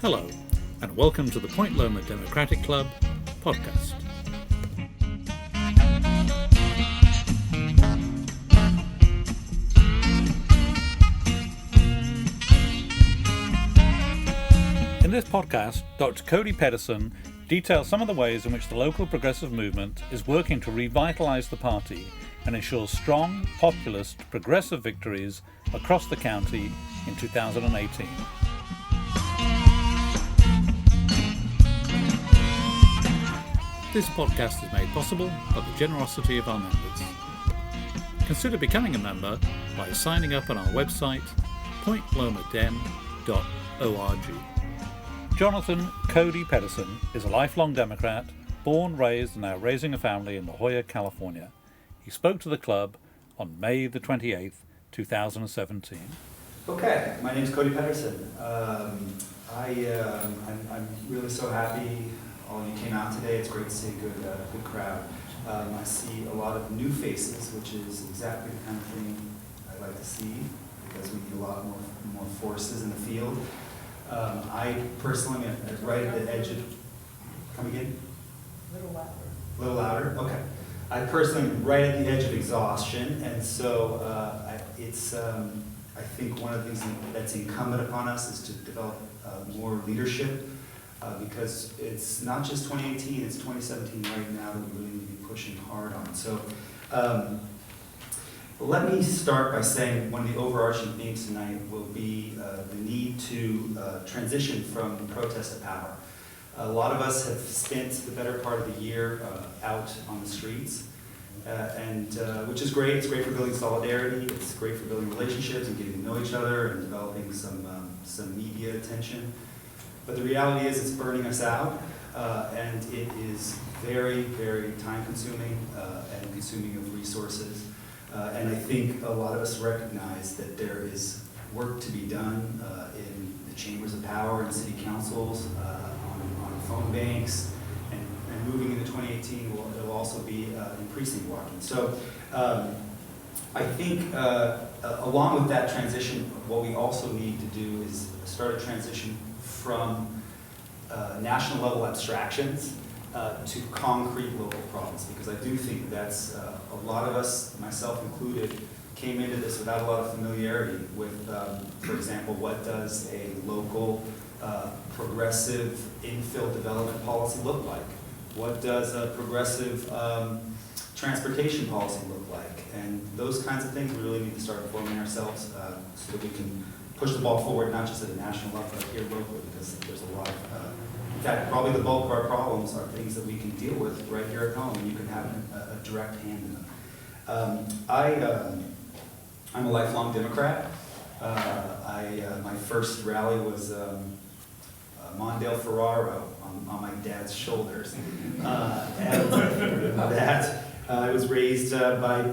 Hello, and welcome to the Point Loma Democratic Club podcast. In this podcast, Dr. Cody Petterson details some of the ways in which the local progressive movement is working to revitalise the party and ensure strong, populist, progressive victories across the county in 2018. This podcast is made possible by the generosity of our members. Consider becoming a member by signing up on our website, pointlomadem.org. Jonathan Cody Petterson is a lifelong Democrat, born, raised, and now raising a family in La Jolla, California. He spoke to the club on May the 28th, 2017. Okay, my name is Cody Petterson. I'm really so happy all of you came out today. It's great to see a good crowd. I see a lot of new faces, which is exactly the kind of thing I'd like to see, because we need a lot more forces in the field. I personally am right at the edge of, come again? A little louder, okay. I personally am right at the edge of exhaustion, and so I think one of the things that's incumbent upon us is to develop more leadership, because it's not just 2018, it's 2017 right now that we really need to be pushing hard on. So let me start by saying one of the overarching themes tonight will be the need to transition from protest to power. A lot of us have spent the better part of the year out on the streets, which is great. It's great for building solidarity. It's great for building relationships and getting to know each other and developing some media attention. But the reality is it's burning us out, and it is very, very time-consuming and consuming of resources. And I think a lot of us recognize that there is work to be done in the chambers of power and city councils, on phone banks, and moving into 2018 it'll also be in precinct walking. So I think along with that transition, what we also need to do is start a transition from national level abstractions to concrete local problems, because I do think that's a lot of us, myself included, came into this without a lot of familiarity with, for example, what does a local progressive infill development policy look like? What does a progressive transportation policy look like? And those kinds of things we really need to start informing ourselves so that we can push the ball forward, not just at a national level, but here locally, because there's a lot of, in fact, probably the bulk of our problems are things that we can deal with right here at home, and you can have a direct hand in them. I'm a lifelong Democrat. My first rally was Mondale Ferraro on my dad's shoulders. I was raised by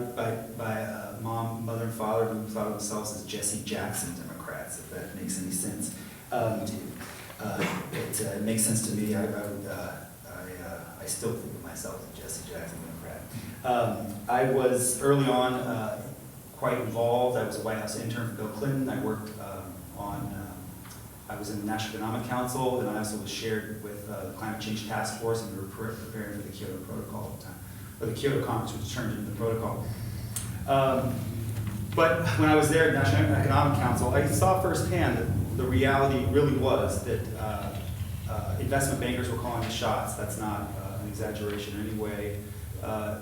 mother and father who thought of themselves as Jesse Jackson Democrats, if that makes any sense to you. It makes sense to me. I still think of myself as Jesse Jackson Democrat. I was early on quite involved. I was a White House intern for Bill Clinton. I worked I was in the National Economic Council, and I also was shared with the Climate Change Task Force, and we were preparing for the Kyoto Protocol at the time, or the Kyoto Conference, which turned into the protocol. But when I was there at the National Economic Council, I saw firsthand that the reality really was that investment bankers were calling the shots. That's not an exaggeration in any way. Our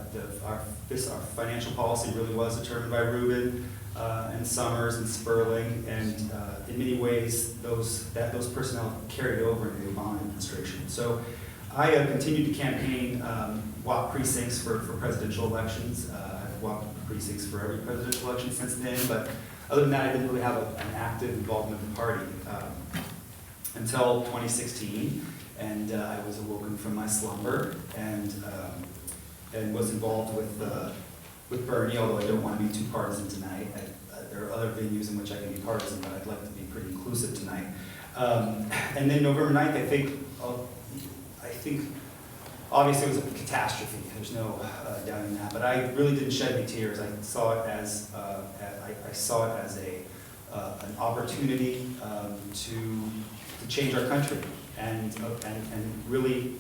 financial policy really was determined by Rubin and Summers and Sperling, and in many ways those personnel carried over into the Obama administration. So I continued to campaign, walk precincts for presidential elections. I've walked precincts for every presidential election since then, but other than that, I didn't really have an active involvement in the party until 2016, and I was awoken from my slumber and was involved with Bernie, although I don't want to be too partisan tonight. There are other venues in which I can be partisan, but I'd like to be pretty inclusive tonight. And then November 9th, I think obviously it was a catastrophe. There's no doubting that, but I really didn't shed any tears. I saw it as an opportunity to change our country, and really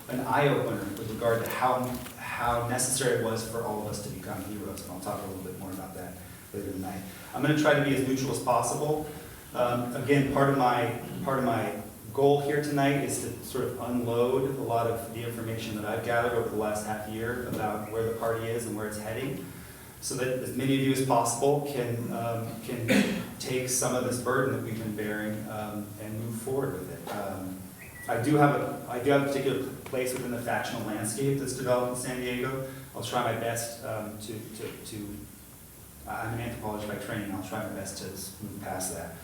an eye-opener with regard to how necessary it was for all of us to become heroes. And I'll talk a little bit more about that later tonight. I'm going to try to be as neutral as possible. Again, part of my goal here tonight is to sort of unload a lot of the information that I've gathered over the last half year about where the party is and where it's heading, so that as many of you as possible can take some of this burden that we've been bearing and move forward with it. I do have a particular place within the factional landscape that's developed in San Diego. I'll try my best I'm an anthropologist by training. I'll try my best to move past that.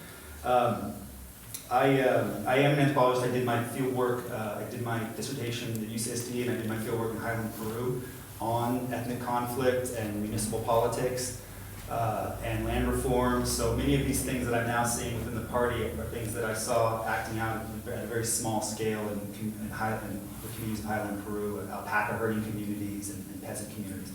I am an anthropologist. I did my field work. I did my dissertation at UCSD, and I did my field work in Highland, Peru, on ethnic conflict and municipal politics and land reform. So many of these things that I'm now seeing within the party are things that I saw acting out at a very small scale in the communities of Highland, Peru, alpaca herding communities and peasant communities.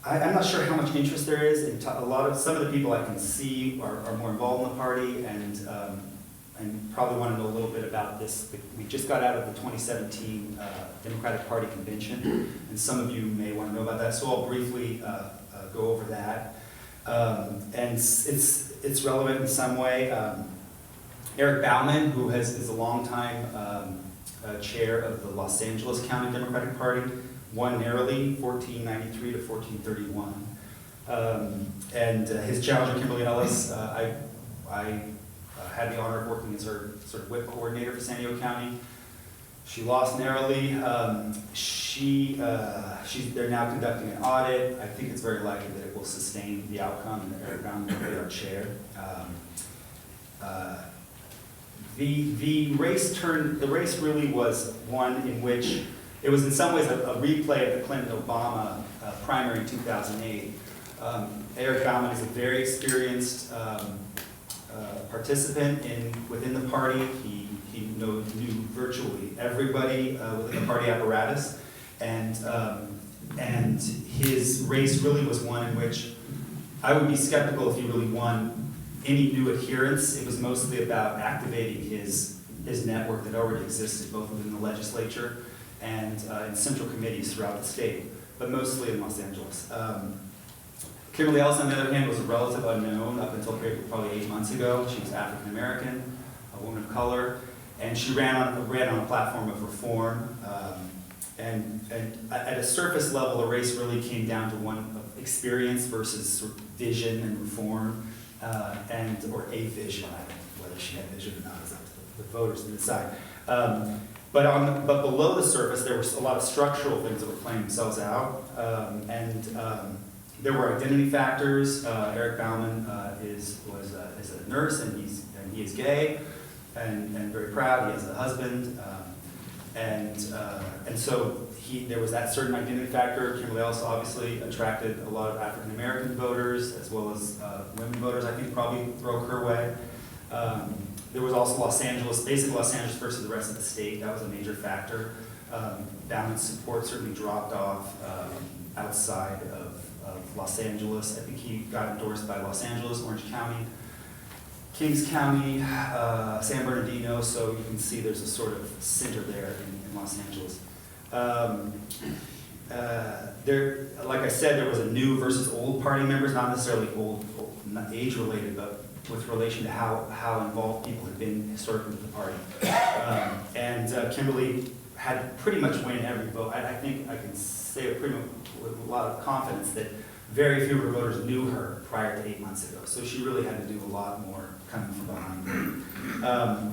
I'm not sure how much interest there is. Some of the people I can see are more involved in the party and probably want to know a little bit about this. We just got out of the 2017 Democratic Party convention, and some of you may want to know about that. So I'll briefly go over that. And it's relevant in some way. Eric Bauman, who is a longtime chair of the Los Angeles County Democratic Party, won narrowly, 1493 to 1431. And his challenger, Kimberly Ellis, I had the honor of working as her sort of whip coordinator for San Diego County. She lost narrowly. They're now conducting an audit. I think it's very likely that it will sustain the outcome, and that Eric Bauman will be our chair. The race really was one in which it was in some ways a replay of the Clinton-Obama primary in 2008. Eric Bauman is a very experienced participant within the party. He knew virtually everybody within the party apparatus, and his race really was one in which I would be skeptical if he really won any new adherents. It was mostly about activating his network that already existed, both within the legislature and in central committees throughout the state, but mostly in Los Angeles. Kimberly Ellis, on the other hand, was a relative unknown up until probably 8 months ago. She was African American, a woman of color, and she ran on a platform of reform. And at a surface level, the race really came down to one of experience versus sort of vision and reform, or a vision. I don't know whether she had vision or not is up to the voters to decide. But below the surface, there were a lot of structural things that were playing themselves out, there were identity factors. Eric Bauman is a nurse, and he is gay, and very proud. He has a husband, and so there was that certain identity factor. Kimberly Ellis obviously attracted a lot of African American voters as well as women voters. I think probably broke her way. There was also Los Angeles, basically Los Angeles versus the rest of the state. That was a major factor. Bauman's support certainly dropped off outside of Los Angeles. I think he got endorsed by Los Angeles, Orange County, Kings County, San Bernardino, so you can see there's a sort of center there in Los Angeles. Like I said, there was a new versus old party members, not necessarily old not age related, but with relation to how involved people have been historically with the party. Kimberly had to pretty much win every vote. I think I can say with a lot of confidence that very few of her voters knew her prior to 8 months ago. So she really had to do a lot more coming from behind her.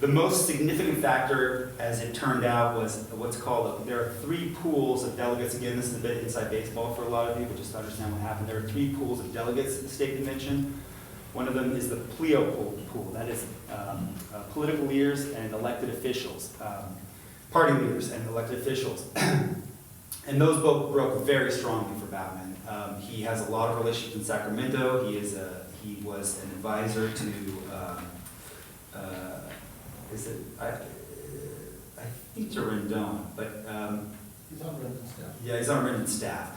The most significant factor, as it turned out, was what's called, there are 3 pools of delegates. Again, this is a bit inside baseball for a lot of you, but just to understand what happened. There are 3 pools of delegates at the state convention. One of them is the PLEO pool. That is political leaders and elected officials, party leaders and elected officials. And those both broke very strongly for Bauman. He has a lot of relationships in Sacramento. He was an advisor to, I think to Rendon, but he's on Rendon's staff. Yeah, he's on Rendon's staff.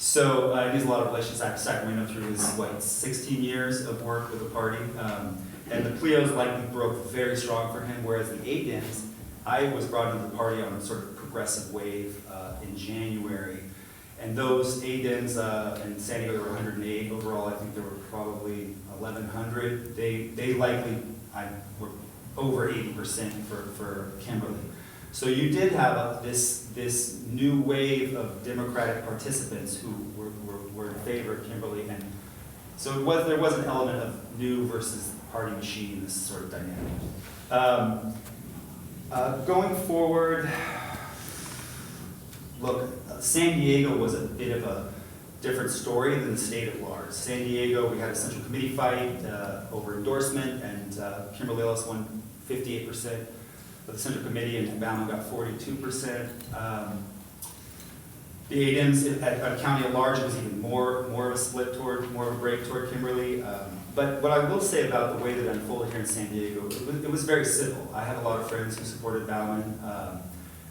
So he has a lot of relations to Sacramento through his 16 years of work with the party. And the Pleos likely broke very strong for him, whereas the A-Dems, I was brought into the party on a sort of progressive wave in January. And those A-Dems in San Diego, there were 108. Overall, I think there were probably 1,100. They likely were over 80% for Kimberly. So you did have this new wave of Democratic participants who were in favor of Kimberly, and so there was an element of new versus party machine in this sort of dynamic. Going forward, look, San Diego was a bit of a different story than the state at large. San Diego, we had a central committee fight over endorsement, and Kimberly Ellis won 58% of the central committee, and Bauman got 42%. The A-Dems at county at large, it was even more of a split more of a break toward Kimberly. But what I will say about the way that it unfolded here in San Diego, it was very civil. I had a lot of friends who supported Bauman,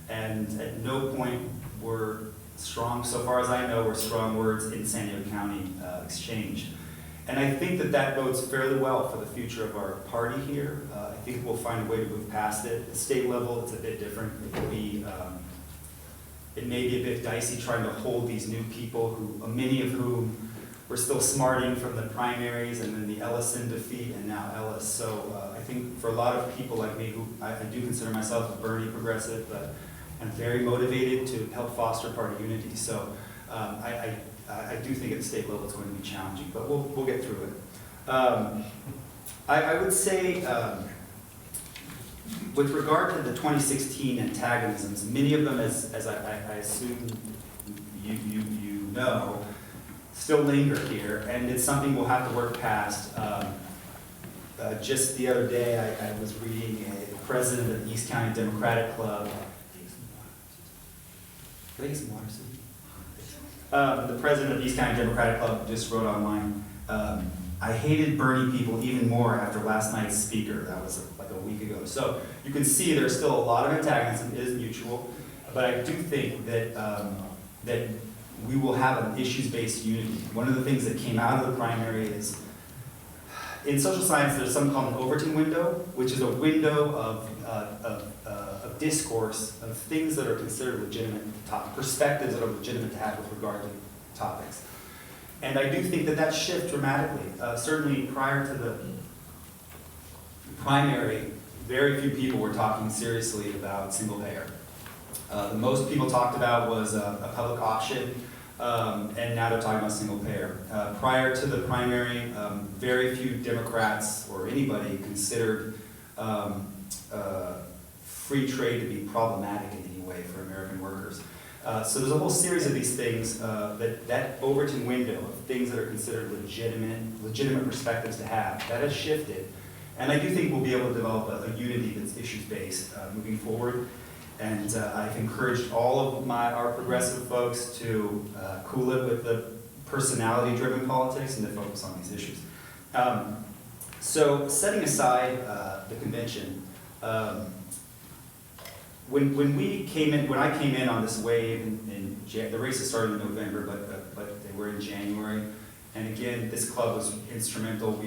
and at no point were strong, so far as I know, were strong words in San Diego County exchanged. And I think that bodes fairly well for the future of our party here. I think we'll find a way to move past it. At the state level, it's a bit different. It may be a bit dicey trying to hold these new people, many of whom were still smarting from the primaries and then the Ellison defeat and now Ellis. So I think for a lot of people like me, who I do consider myself a Bernie progressive, but I'm very motivated to help foster party unity. So I do think at the state level it's going to be challenging, but we'll get through it. I would say, with regard to the 2016 antagonisms, many of them, as I assume you know, still linger here, and it's something we'll have to work past. Just the other day, I was reading a president of the East County Democratic Club. The president of the East County Democratic Club just wrote online, I hated Bernie people even more after last night's speaker. That was like a week ago. So you can see there's still a lot of antagonism. It is mutual. But I do think that, that we will have an issues-based unity. One of the things that came out of the primary is, in social science, there's something called an Overton window, which is a window of discourse, of things that are considered legitimate topics, perspectives that are legitimate to have with regard to topics. And I do think that shifted dramatically. Certainly prior to the primary, very few people were talking seriously about single payer. The most people talked about was a public option, and now they're talking about single payer. Prior to the primary, very few Democrats or anybody considered free trade to be problematic in any way for American workers. So there's a whole series of these things, that Overton window of things that are considered legitimate perspectives to have, that has shifted. And I do think we'll be able to develop a unity that's issues-based moving forward. And I've encouraged all of our progressive folks to cool it with the personality-driven politics and to focus on these issues. So setting aside the convention, when I came in on this wave, the races started in November, but they were in January. And again, this club was instrumental.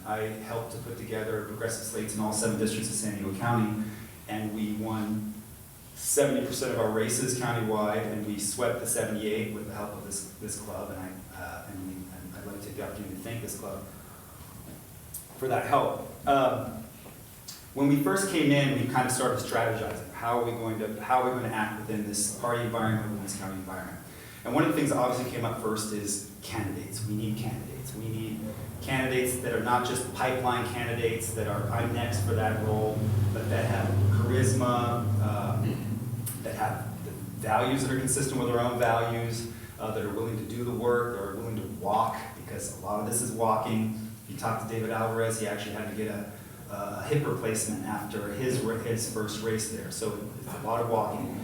I helped to put together progressive slates in all 7 districts of San Diego County, and we won 70% of our races countywide, and we swept the 78 with the help of this club. And I'd like to take the opportunity to thank this club for that help. When we first came in, we kind of started strategizing. How are we going to act within this party environment, within this county environment? And one of the things that obviously came up first is candidates. We need candidates. We need candidates that are not just pipeline candidates that are, I'm next for that role, but that have charisma, that have the values that are consistent with our own values, that are willing to do the work, or willing to walk, because a lot of this is walking. If you talk to David Alvarez, he actually had to get a hip replacement after his first race there, so it's a lot of walking.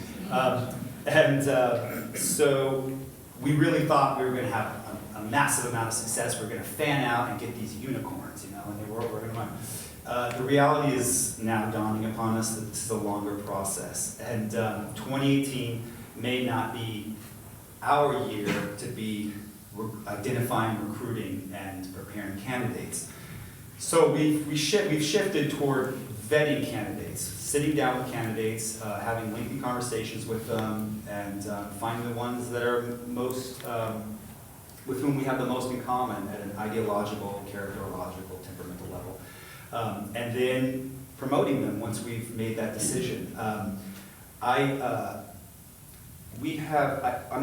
So we really thought we were going to have a massive amount of success. We're going to fan out and get these unicorns, and they were going to run. The reality is now dawning upon us that this is a longer process, and 2018 may not be our year to be identifying, recruiting, and preparing candidates. So we've shifted toward vetting candidates, sitting down with candidates, having lengthy conversations with them, and finding the ones that are most, with whom we have the most in common at an ideological, characterological, temperamental level. And then promoting them once we've made that decision. I'm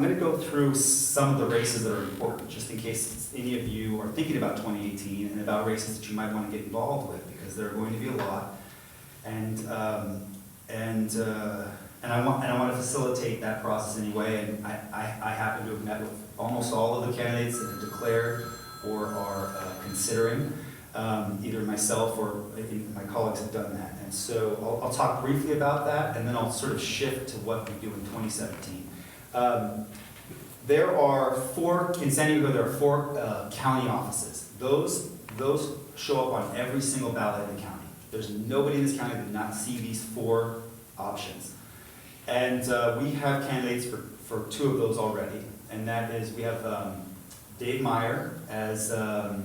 going to go through some of the races that are important, just in case any of you are thinking about 2018 and about races that you might want to get involved with, because there are going to be a lot. And I want to facilitate that process anyway. And I happen to have met with almost all of the candidates that have declared or are considering. Either myself or my colleagues have done that. And so I'll talk briefly about that, and then I'll sort of shift to what we do in 2017. There are in San Diego, there are 4 county offices. Those show up on every single ballot in the county. There's nobody in this county that did not see these 4 options. And we have candidates for 2 of those already. And that is, we have Dave Myers as a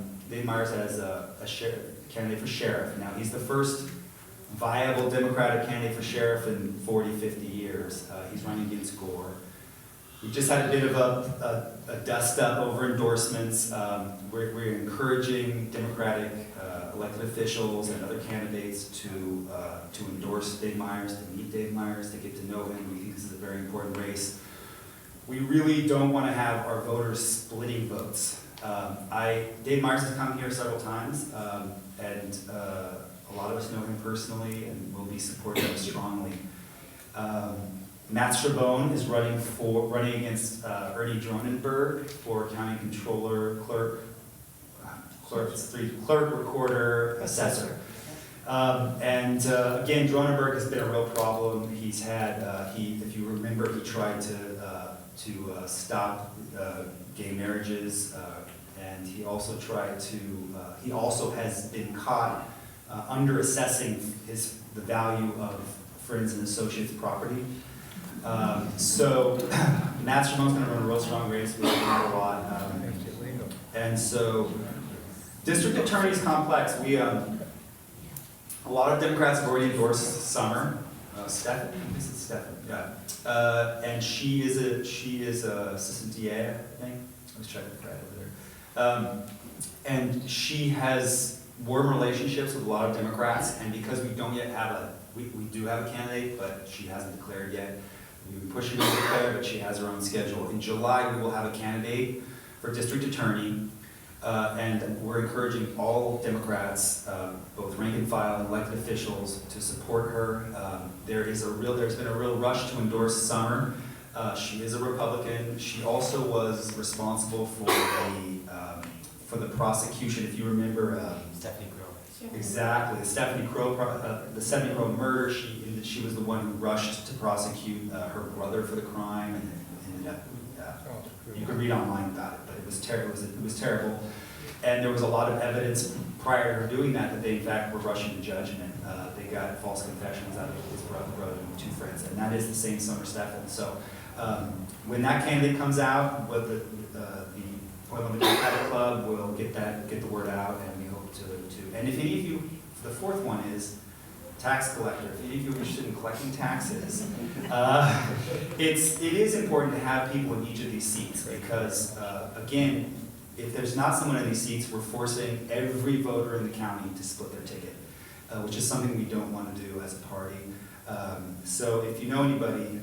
candidate for sheriff. Now, he's the first viable Democratic candidate for sheriff in 40, 50 years. He's running against Gore. We just had a bit of a dust-up over endorsements. We're encouraging Democratic elected officials and other candidates to endorse Dave Myers, to meet Dave Myers, to get to know him. We think this is a very important race. We really don't want to have our voters splitting votes. Dave Myers has come here several times, and a lot of us know him personally and will be supporting him strongly. Matt Chabon is running against Ernie Dronenberg for county controller, clerk, recorder, assessor. Again, Dronenberg has been a real problem. He's had, if you remember, he tried to stop gay marriages, and he also he also has been caught under-assessing the value of friends and associates' property. So Matt Chabon's going to run a real strong race. We like a lot. And so district attorney's complex. A lot of Democrats have already endorsed Summer. Stephanie? This is Stephanie, yeah. And she is a assistant DA, I think. Let's check with Fred over there. And she has warm relationships with a lot of Democrats, and because we don't yet have we do have a candidate, but she hasn't declared yet. We've been pushing her to declare, but she has her own schedule. In July, we will have a candidate for district attorney, and we're encouraging all Democrats, both rank and file and elected officials, to support her. There's been a real rush to endorse Summer. She is a Republican. She also was responsible for the prosecution, if you remember. Stephanie Crow. Exactly, the Stephanie Crow murder. She was the one who rushed to prosecute her brother for the crime, and ended up. You can read online about it, but it was terrible. It was terrible, and there was a lot of evidence prior to her doing that they in fact were rushing to judgment. They got false confessions out of his brother and 2 friends, and that is the same Summer Stephan. So when that candidate comes out, what the Portland Democratic Club will get the word out, and we hope to. And if any of you, the 4th one is tax collector. If any of you are interested in collecting taxes, it is important to have people in each of these seats because, again, if there's not someone in these seats, we're forcing every voter in the county to split their ticket, which is something we don't want to do as a party. So if you know anybody,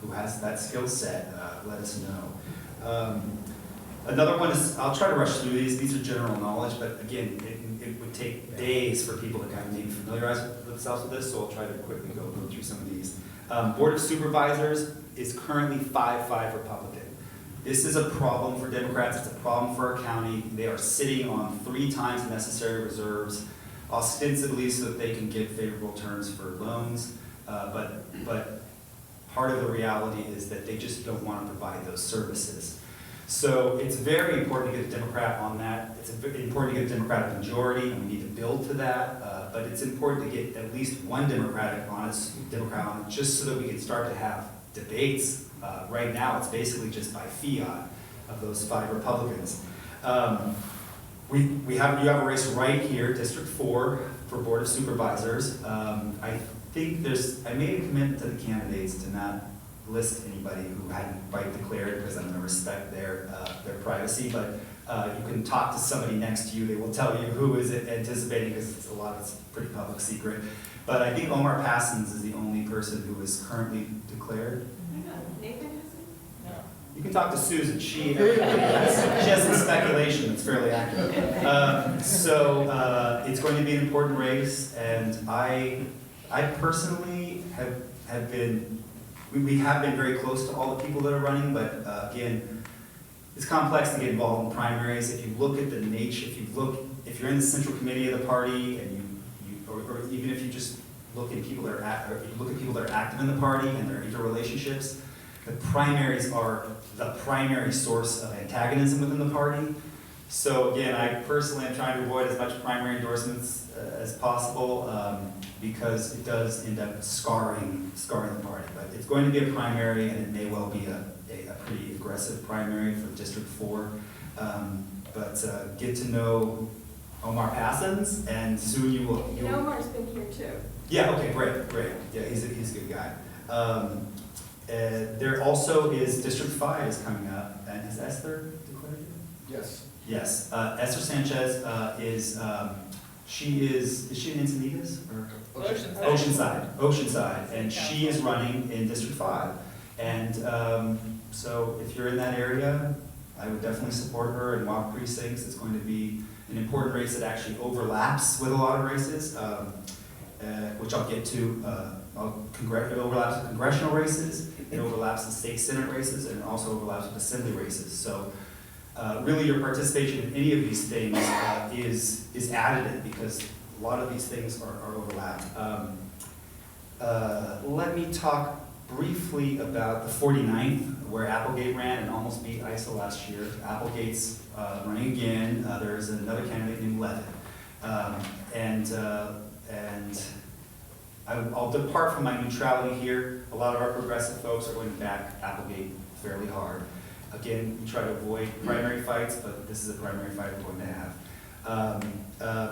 who has that skill set, let us know. Another one is, I'll try to rush through these. These are general knowledge, but again, it would take days for people to kind of maybe familiarize themselves with this, so I'll try to quickly go through some of these. Board of Supervisors is currently 5-5 Republican. This is a problem for Democrats. It's a problem for our county. They are sitting on 3 times the necessary reserves, ostensibly so that they can get favorable terms for loans, but part of the reality is that they just don't want to provide those services. So it's very important to get a Democrat on that. It's important to get a Democratic majority, and we need to build to that. But it's important to get at least one Democrat on it, just so that we can start to have debates. Right now, it's basically just by fiat of those 5 Republicans. you have a race right here, District 4, for Board of Supervisors. I think I made a commitment to the candidates to not list anybody who hadn't quite declared, because I'm going to respect their privacy, but you can talk to somebody next to you. They will tell you who is anticipating, because it's pretty public secret. But I think Omar Passons is the only person who is currently declared. Nathan? You can talk to Susan. She has some speculation that's fairly accurate. It's going to be an important race, and I personally have been, we have been very close to all the people that are running, but again, it's complex to get involved in primaries. If you look at the nature, if you're in the central committee of the party, and or even if you just look at people that are active in the party and their interrelationships, the primaries are the primary source of antagonism within the party. So again, I personally am trying to avoid as much primary endorsements as possible, because it does end up scarring the party. But it's going to be a primary, and it may well be a pretty aggressive primary for District 4. But get to know Omar Passons, and soon you will. And Omar's been here too. Yeah. Okay. Great. Yeah, he's a good guy. There also is District 5 is coming up, and has Esther declared it? Yes. Yes. Esther Sanchez is she in Encinitas or Oceanside, and she is running in District 5. And so if you're in that area, I would definitely support her and walk precincts. It's going to be an important race that actually overlaps with a lot of races, which I'll get to. It overlaps with congressional races, it overlaps with state senate races, and it also overlaps with assembly races. So really your participation in any of these things is additive, because a lot of these things are overlapped. Let me talk briefly about the 49th, where Applegate ran and almost beat ISO last year. Applegate's running again. There's another candidate named Levin. I'll depart from my neutrality here. A lot of our progressive folks are going to back Applegate fairly hard. Again, we try to avoid primary fights, but this is a primary fight we're going to have.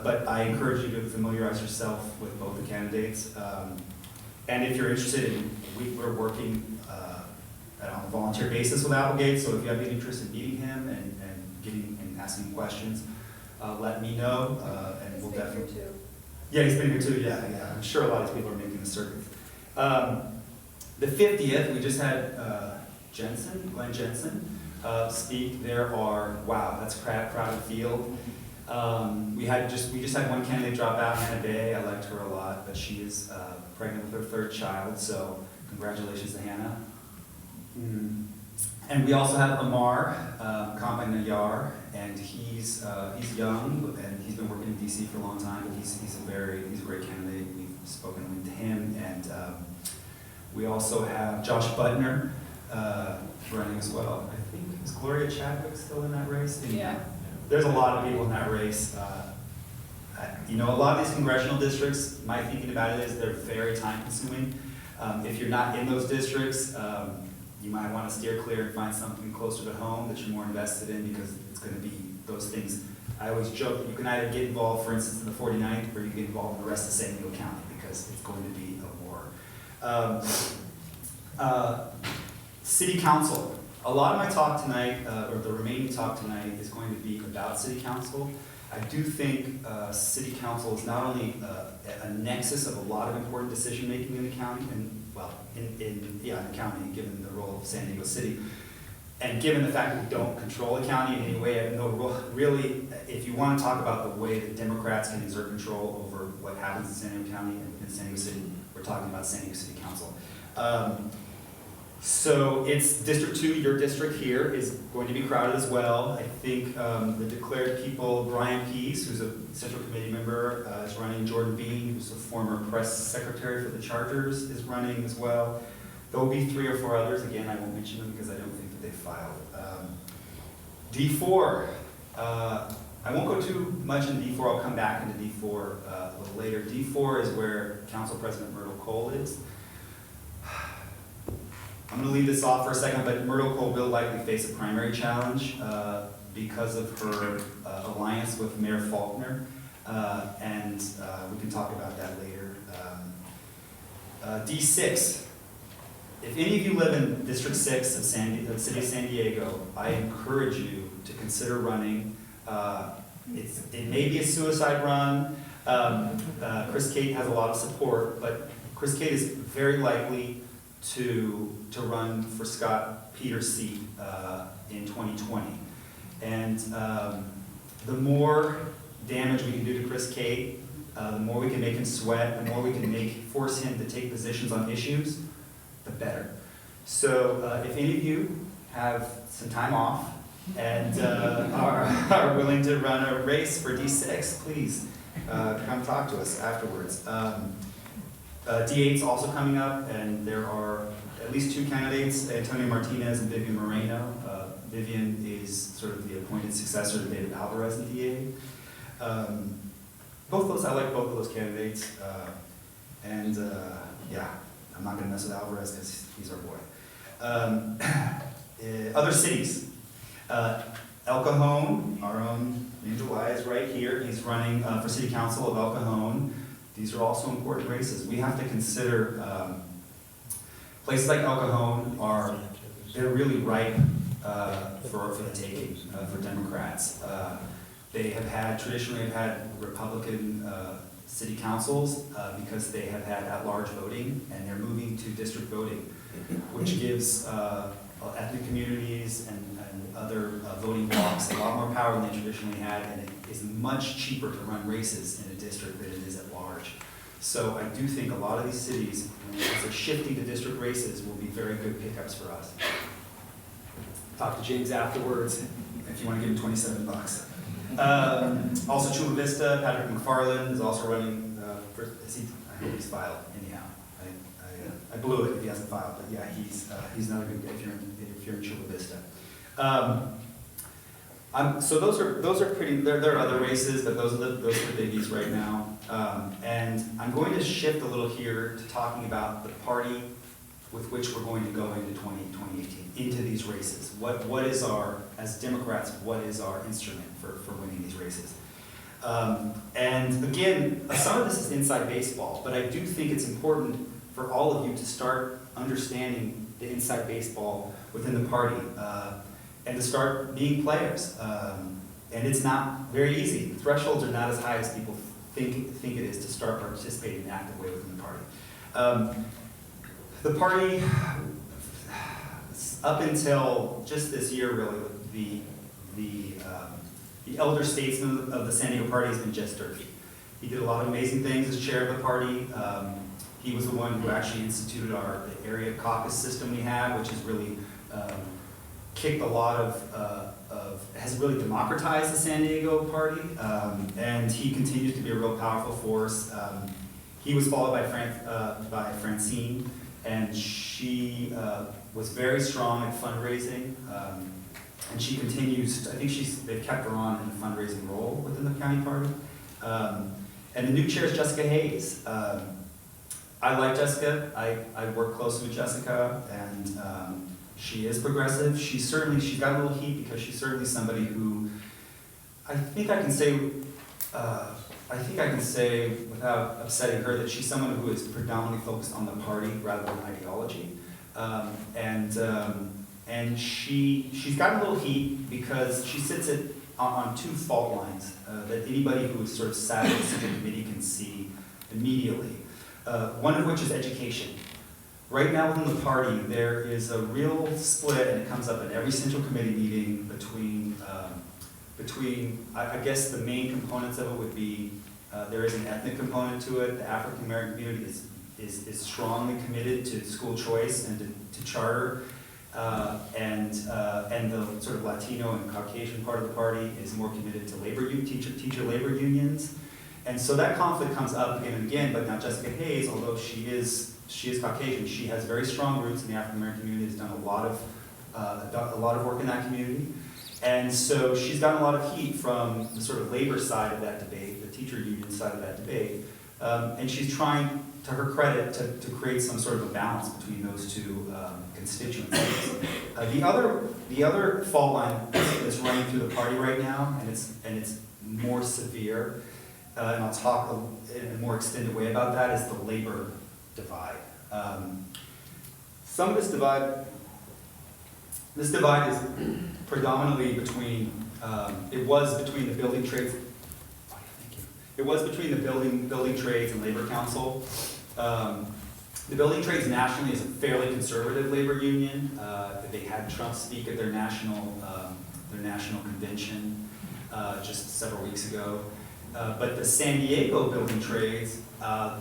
But I encourage you to familiarize yourself with both the candidates. And if you're interested we're working on a volunteer basis with Applegate, so if you have any interest in meeting him and asking questions, let me know, and we'll definitely. Yeah, he's been here too. Yeah. I'm sure a lot of people are making the circuit. The 50th, we just had Glenn Jensen speak. That's a crowded field. We just had one candidate drop out, Hannah Bay. I liked her a lot, but she is pregnant with her third child, so congratulations to Hannah. And we also have Amar Kampa Nayar, and he's young, and he's been working in DC for a long time, but he's a great candidate. We've spoken to him, and we also have Josh Butner running as well. I think, is Gloria Chadwick still in that race? Yeah. There's a lot of people in that race. A lot of these congressional districts, my thinking about it is they're very time consuming. If you're not in those districts, you might want to steer clear and find something closer to home that you're more invested in, because it's going to be those things. I always joke that you can either get involved, for instance, in the 49th, or you can get involved in the rest of San Diego County, because it's going to be a war. City Council. A lot of my talk tonight, or the remaining talk tonight, is going to be about City Council. I do think City Council is not only a nexus of a lot of important decision making in the county, in the county, given the role of San Diego City, and given the fact that we don't control the county in any way. I have no really, if you want to talk about the way that Democrats can exert control over what happens in San Diego County and in San Diego City, we're talking about San Diego City Council. So it's District 2, your district here, is going to be crowded as well. I think the declared people, Brian Pease, who's a Central Committee member, is running. Jordan Bean, who's a former press secretary for the Chargers, is running as well. There will be 3 or 4 others. Again, I won't mention them because I don't think that they filed. D4. I won't go too much in D4. I'll come back into D4 a little later. D4 is where Council President Myrtle Cole is. I'm going to leave this off for a second, but Myrtle Cole will likely face a primary challenge. because of her alliance with Mayor Faulkner, and we can talk about that later. D6. If any of you live in District 6 of the City of San Diego, I encourage you to consider running. It may be a suicide run. Chris Cate has a lot of support, but Chris Cate is very likely to run for Scott Peters' seat in 2020. And the more damage we can do to Chris Cate, the more we can make him sweat, the more we can force him to take positions on issues, the better. So if any of you have some time off and are willing to run a race for D6, please come talk to us afterwards. D8's also coming up, and there are at least 2 candidates, Antonio Martinez and Vivian Moreno. Vivian is sort of the appointed successor to David Alvarez in D8. I like both of those candidates. Yeah, I'm not going to mess with Alvarez because he's our boy. Other cities. El Cajon, our own Angel Y is right here. He's running for City Council of El Cajon. These are also important races. We have to consider places like El Cajon they're really ripe for the taking for Democrats. They have traditionally had Republican city councils because they have had at-large voting, and they're moving to district voting, which gives ethnic communities and other voting blocks a lot more power than they traditionally had, and it is much cheaper to run races in a district than it is at large. So I do think a lot of these cities, as they're shifting to district races, will be very good pickups for us. Talk to James afterwards if you want to give him 27 bucks. Also Chula Vista, Patrick McFarland is also running I hope he's filed anyhow. I blew it if he hasn't filed, but yeah, he's another good if you're in Chula Vista. So those are pretty. There are other races, but those are the biggies right now. And I'm going to shift a little here to talking about the party with which we're going to go into 2018, into these races. What is as Democrats, what is our instrument for winning these races? And again, some of this is inside baseball, but I do think it's important for all of you to start understanding the inside baseball within the party and to start being players. And it's not very easy. The thresholds are not as high as people think it is to start participating in an active way within the party. The party, up until just this year, really, the elder statesman of the San Diego party has been Jess Durfee. He did a lot of amazing things as chair of the party. He was the one who actually instituted the area caucus system we have, which has really kicked a lot has really democratized the San Diego party, and he continues to be a real powerful force. He was followed by Francine, and she was very strong at fundraising, and she continues. I think they've kept her on in a fundraising role within the county party. And the new chair is Jessica Hayes. I like Jessica. I work closely with Jessica, and she is progressive. She's got a little heat because she's certainly somebody who I think I can say without upsetting her that she's someone who is predominantly focused on the party rather than ideology. And she's got a little heat because she sits on 2 fault lines that anybody who is sort of sat in the committee can see immediately. One of which is education. Right now within the party, there is a real split, and it comes up in every central committee meeting between I guess the main components of it would be, there is an ethnic component to it. The African American community is strongly committed to school choice and to charter, and the sort of Latino and Caucasian part of the party is more committed to teacher labor unions. And so that conflict comes up again and again, but now Jessica Hayes, although she is Caucasian, she has very strong roots in the African American community, has done a lot of work in that community. And so she's gotten a lot of heat from the sort of labor side of that debate, the teacher union side of that debate, And she's trying, to her credit, to create some sort of a balance between those two constituencies. The other fault line that's running through the party right now, and it's more severe, and I'll talk in a more extended way about that, is the labor divide. Some of this divide is predominantly between, it was between the building trades. It was between the building trades and labor council. The building trades nationally is a fairly conservative labor union. They had Trump speak at their national convention just several weeks ago. But the San Diego building trades,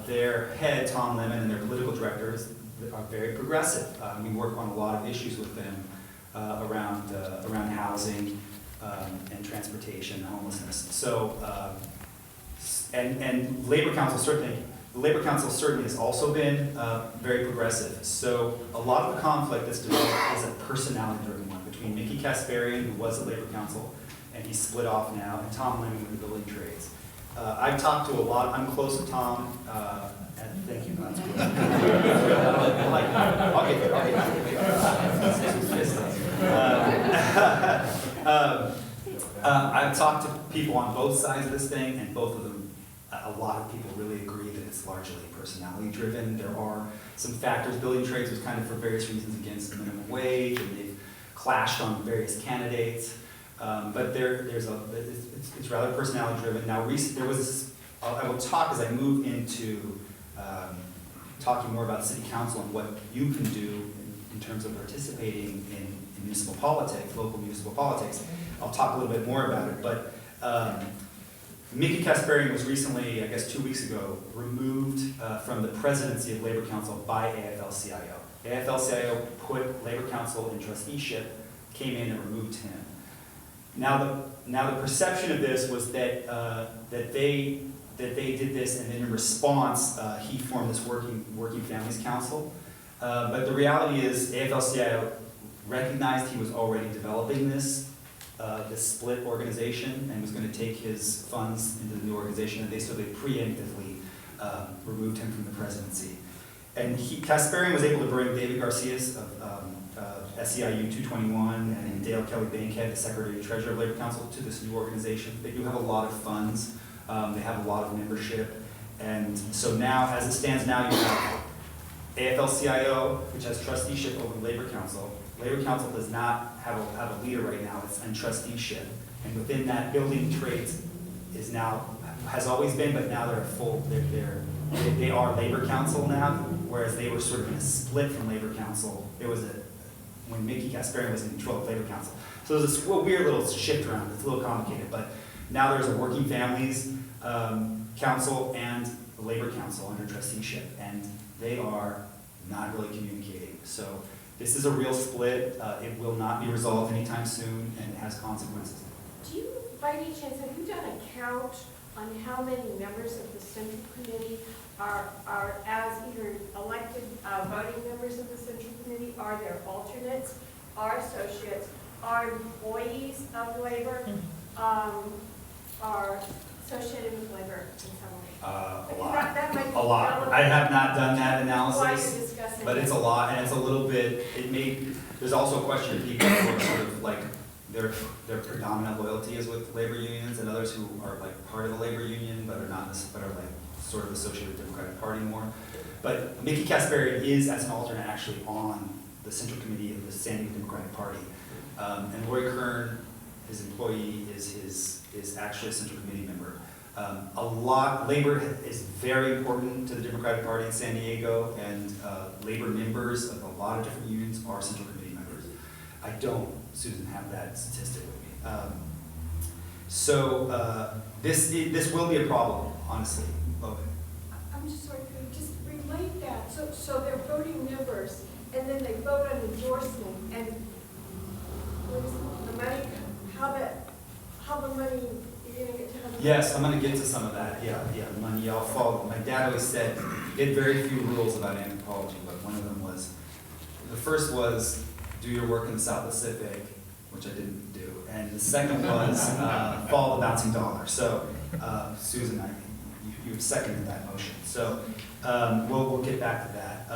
their head, Tom Lemon, and their political directors are very progressive. We work on a lot of issues with them around housing and transportation and homelessness. So, and Labor Council certainly, the Labor Council certainly has also been very progressive. So a lot of the conflict that's developed is a personality-driven one between Mickey Kasparian, who was at Labor Council, and he's split off now, and Tom Lemon with the building trades. I've talked to a lot, I'm close with Tom, and thank you, that's good. I'll get there, I've talked to people on both sides of this thing, and both of them, a lot of people really agree that it's largely personality driven. There are some factors. Building trades was kind of for various reasons against the minimum wage, and they've clashed on various candidates. But it's rather personality driven. Now, there was this, I will talk as I move into talking more about city council and what you can do in terms of participating in municipal politics, local municipal politics. I'll talk a little bit more about it, but Mickey Kasparian was recently, I guess 2 weeks ago, removed from the presidency of Labor Council by AFL-CIO. AFL-CIO put Labor Council in trusteeship, came in and removed him. Now the perception of this was that they did this, and then in response, he formed this working families council. But the reality is, AFL-CIO recognized he was already developing this split organization and was going to take his funds into the new organization, and so they preemptively removed him from the presidency. And Kasparian was able to bring David Garcias of SEIU 221 and Dale Kelly Bankhead, the Secretary and Treasurer of Labor Council, to this new organization. They do have a lot of funds. They have a lot of membership. And so now, as it stands now, you have AFL-CIO, which has trusteeship over Labor Council. Labor Council does not have a leader right now. It's in trusteeship. And within that, building trades has always been, but now they are Labor Council now, whereas they were sort of in a split from Labor Council. It was when Mickey Kasparian was in control of Labor Council. So there's this weird little shift around. It's a little complicated, but now there's a Working Families Council and a Labor Council under trusteeship, and they are not really communicating. So this is a real split. It will not be resolved anytime soon, and it has consequences. Do you, by any chance, have you done a count on how many members of the Central Committee are as either elected voting members of the Central Committee, are there alternates, are associates, are employees of labor, are associated with labor in some way? A lot. That might be A lot. relevant. I have not done that Why you're analysis, discussing but it's a lot, and it's a little bit, there's also a question of people who are sort of like, their predominant loyalty is with labor unions, and others who are like part of the labor union, but are not, but are like sort of associated with the Democratic Party more. But Mickey Kasparian is, as an alternate, actually on the Central Committee of the San Diego Democratic Party. And Lori Kern, his employee, is actually a Central Committee member. Labor is very important to the Democratic Party in San Diego, and labor members of a lot of different unions are Central Committee members. I don't, Susan, have that statistic with me. This will be a problem, honestly. I'm just sorry, could you just relate that? So they're voting members, and then they vote on endorsement, and where's the money, how the money, you're gonna get to how the Yes, I'm going to get to some of that. Yeah, money. I'll follow. My dad always said he had very few rules about anthropology, but one of them was, the first was do your work in the South Pacific, which I didn't do, and the second was follow the bouncing dollar. So Susan, you seconded that motion. So we'll get back to that.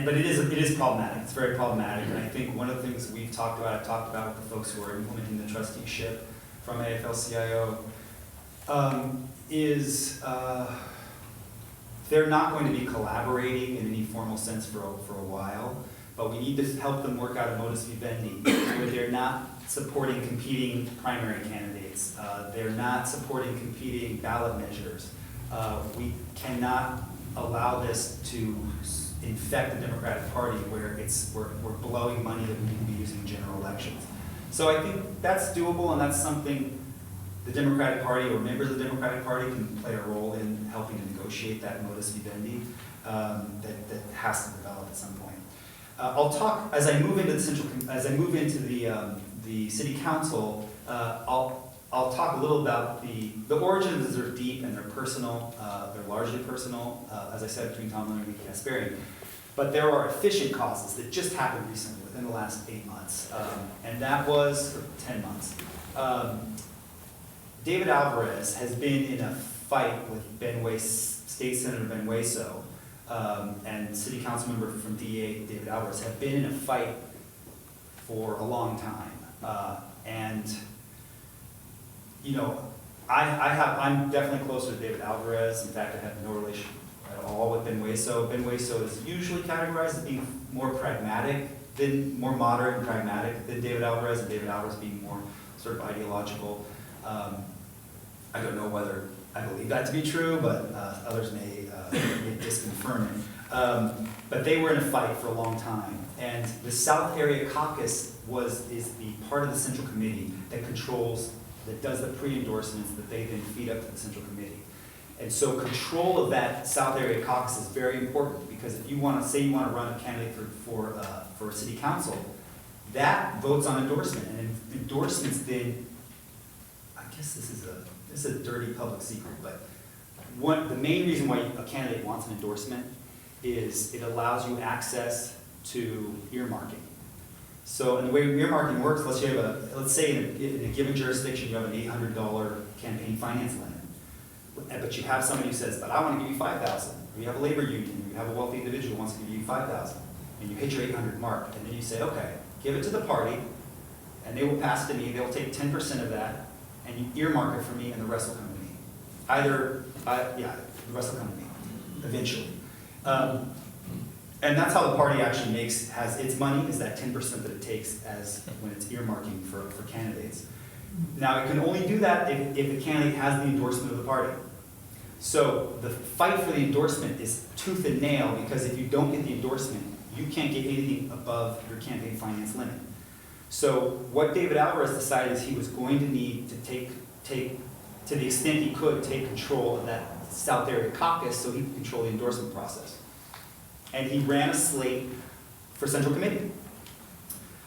But it is problematic. It's very problematic, and I think one of the things I've talked about with the folks who are implementing the trusteeship from AFL-CIO, is they're not going to be collaborating in any formal sense for a while, but we need to help them work out a modus vivendi where they're not supporting competing primary candidates. They're not supporting competing ballot measures. We cannot allow this to infect the Democratic Party where we're blowing money that we can be using in general elections. So I think that's doable, and that's something the Democratic Party or members of the Democratic Party can play a role in helping to negotiate that modus vivendi that has to develop at some point. I'll talk as I move into the city council. I'll talk a little about the origins. Are deep and they're personal. They're largely personal, as I said, between Tom Leonard and Mickey Kasparian. But there are efficient causes that just happened recently, within the last 8 months, and that was, or 10 months. David Alvarez has been in a fight with State Senator Ben Hueso, and City Council member from DA David Alvarez have been in a fight for a long time, and you know, I'm definitely closer to David Alvarez. In fact, I have no relation at all with Ben Hueso. Ben Hueso is usually categorized as being more moderate and pragmatic than David Alvarez, and David Alvarez being more sort of ideological. I don't know whether I believe that to be true, but others may disconfirm it. But they were in a fight for a long time, and the South Area Caucus is the part of the Central Committee that does the pre-endorsements that they then feed up to the Central Committee. And so control of that South Area Caucus is very important, because if you want to run a candidate for City Council, that votes on endorsement, and endorsements then, I guess this is a dirty public secret, but the main reason why a candidate wants an endorsement is it allows you access to earmarking. So, and the way earmarking works, let's say in a given jurisdiction you have an $800 campaign finance limit, but you have somebody who says, but I want to give you $5,000. Or you have a labor union, or you have a wealthy individual who wants to give you $5,000, and you hit your 800 mark, and then you say, okay, give it to the party, and they will pass it to me. They will take 10% of that, and you earmark it for me, and the rest will come to me. The rest will come to me eventually. And that's how the party actually has its money, is that 10% that it takes when it's earmarking for candidates. Now, it can only do that if the candidate has the endorsement of the party. So the fight for the endorsement is tooth and nail, because if you don't get the endorsement, you can't get anything above your campaign finance limit. So what David Alvarez decided is he was going to need to take to the extent he could, take control of that South Area Caucus so he could control the endorsement process. And he ran a slate for Central Committee.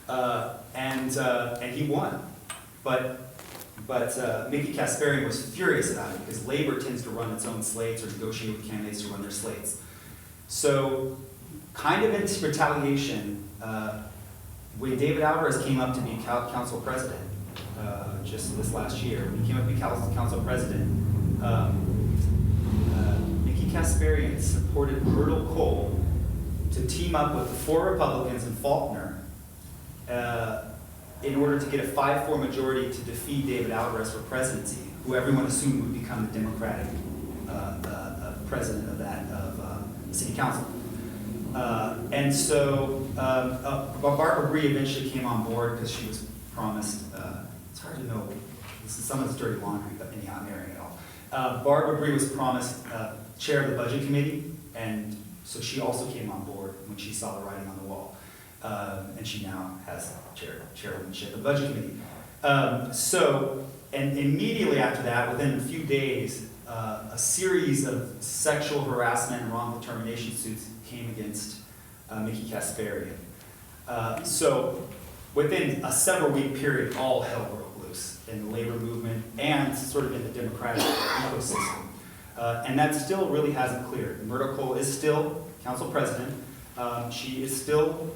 And he won. But Mickey Kasparian was furious about it, because Labor tends to run its own slates or negotiate with candidates to run their slates. So, kind of in retaliation, when David Alvarez came up to be council president, just this last year, when he came up to be council president, Mickey Kasparian supported Myrtle Cole to team up with the 4 Republicans and Faulkner in order to get a 5-4 majority to defeat David Alvarez for presidency, who everyone assumed would become the Democratic president of the city council. And so Barbara Bree eventually came on board because she was promised, it's hard to know, this is some of this dirty laundry, but anyhow, I'm airing it all. Barbara Bree was promised chair of the budget committee, and so she also came on board when she saw the writing on the wall. And she now has chairmanship of the budget committee. And immediately after that, within a few days, a series of sexual harassment and wrongful termination suits came against Mickey Kasparian. So within a several-week period, all hell broke loose in the labor movement and sort of in the Democratic ecosystem. And that still really hasn't cleared. Myrtle Cole is still council president. She is still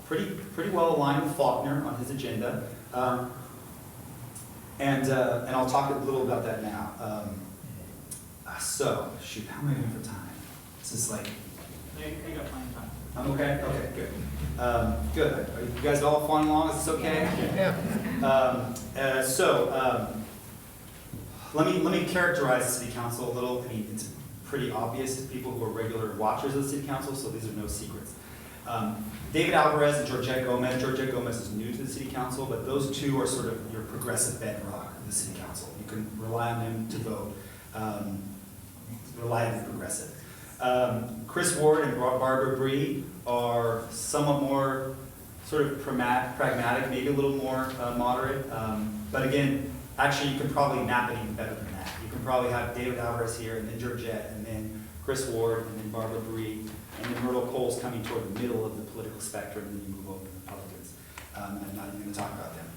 pretty well aligned with Faulkner on his agenda. And I'll talk a little about that now. So, shoot, how am I doing for time? This is like, They got plenty of time. I'm okay? Okay, good. Good. Are you guys all following along? Is this okay? Yeah. Let me characterize the city council a little. I mean, it's pretty obvious to people who are regular watchers of the city council, so these are no secrets. David Alvarez and Georgette Gomez. Georgette Gomez is new to the city council, but those two are sort of your progressive bedrock of the city council. You can rely on them to vote. Reliably progressive. Chris Ward and Barbara Bree are somewhat more sort of pragmatic, maybe a little more moderate. But again, actually you can probably map it even better than that. You can probably have David Alvarez here, and then Georgette, and then Chris Ward, and then Barbara Bree, and then Myrtle Cole's coming toward the middle of the political spectrum, and then you move over to the Republicans. I'm not even going to talk about them.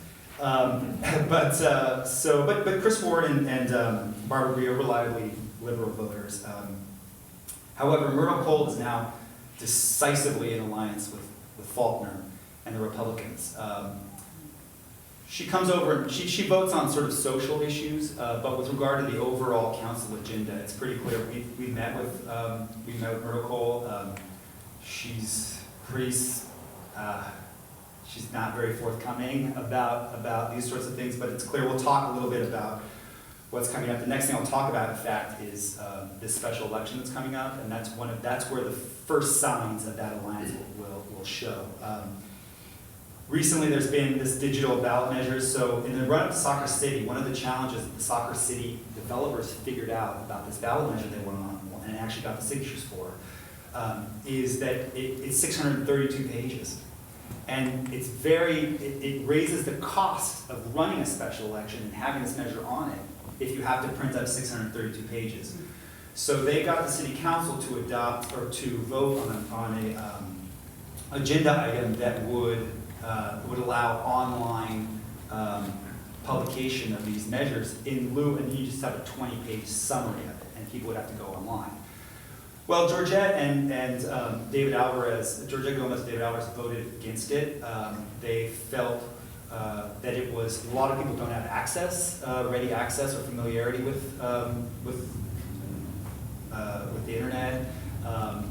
But Chris Ward and Barbara Bree are reliably liberal voters. However, Myrtle Cole is now decisively in alliance with Faulkner and the Republicans. She comes over, she votes on sort of social issues, but with regard to the overall council agenda, it's pretty clear. We met with Myrtle Cole. She's pretty, she's not very forthcoming about these sorts of things, but it's clear. We'll talk a little bit about what's coming up. The next thing I'll talk about, in fact, is this special election that's coming up, and that's where the first signs of that alliance will show. Recently, there's been this digital ballot measures. So in the run-up to Soccer City, one of the challenges that the Soccer City developers figured out about this ballot measure they went on and actually got the signatures for is that it's 632 pages. And it's it raises the cost of running a special election and having this measure on it if you have to print out 632 pages. So they got the city council to adopt or to vote on a agenda item that would allow online publication of these measures in lieu, and you just have a 20-page summary of it, and people would have to go online. Well, Georgette and David Alvarez, Georgette Gomez and David Alvarez voted against it. They felt that it was, a lot of people don't have access, ready access or familiarity with the internet. I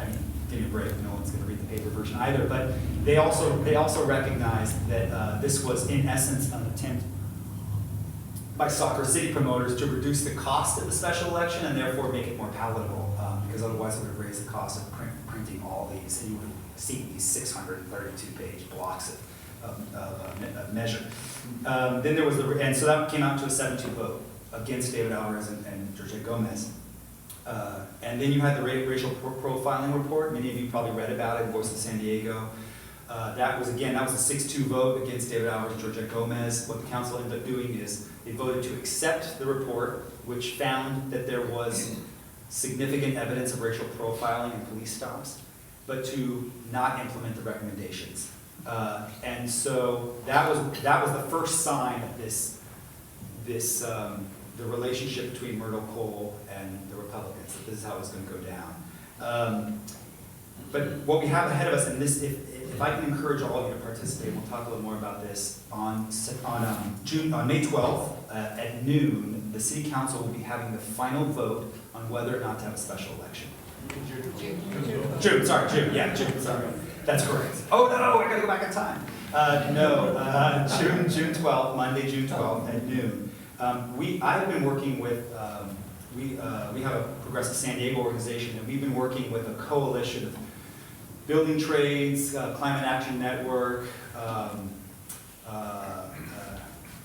mean, give me a break, no one's going to read the paper version either, but they also recognized that this was in essence an attempt by Soccer City promoters to reduce the cost of the special election and therefore make it more palatable, because otherwise it would have raised the cost of printing all these, and you would have seen these 632-page blocks of measure. Then there was and so that came out to a 7-2 vote against David Alvarez and Georgette Gomez. And then you had the racial profiling report. Many of you probably read about it, Voice of San Diego. That was a 6-2 vote against David Alvarez and Georgette Gomez. What the council ended up doing is they voted to accept the report, which found that there was significant evidence of racial profiling and police stops, but to not implement the recommendations. And so that was the first sign of the relationship between Myrtle Cole and the Republicans, that this is how it's going to go down. But what we have ahead of us, and this, if I can encourage all of you to participate, we'll talk a little more about this, on May 12th at noon, the City Council will be having the final vote on whether or not to have a special election. June, sorry. That's correct. Oh no, I gotta go back in time. June 12th, Monday, June 12th at noon. I've been working with, we have a Progressive San Diego organization, and we've been working with a coalition of building trades, Climate Action Network,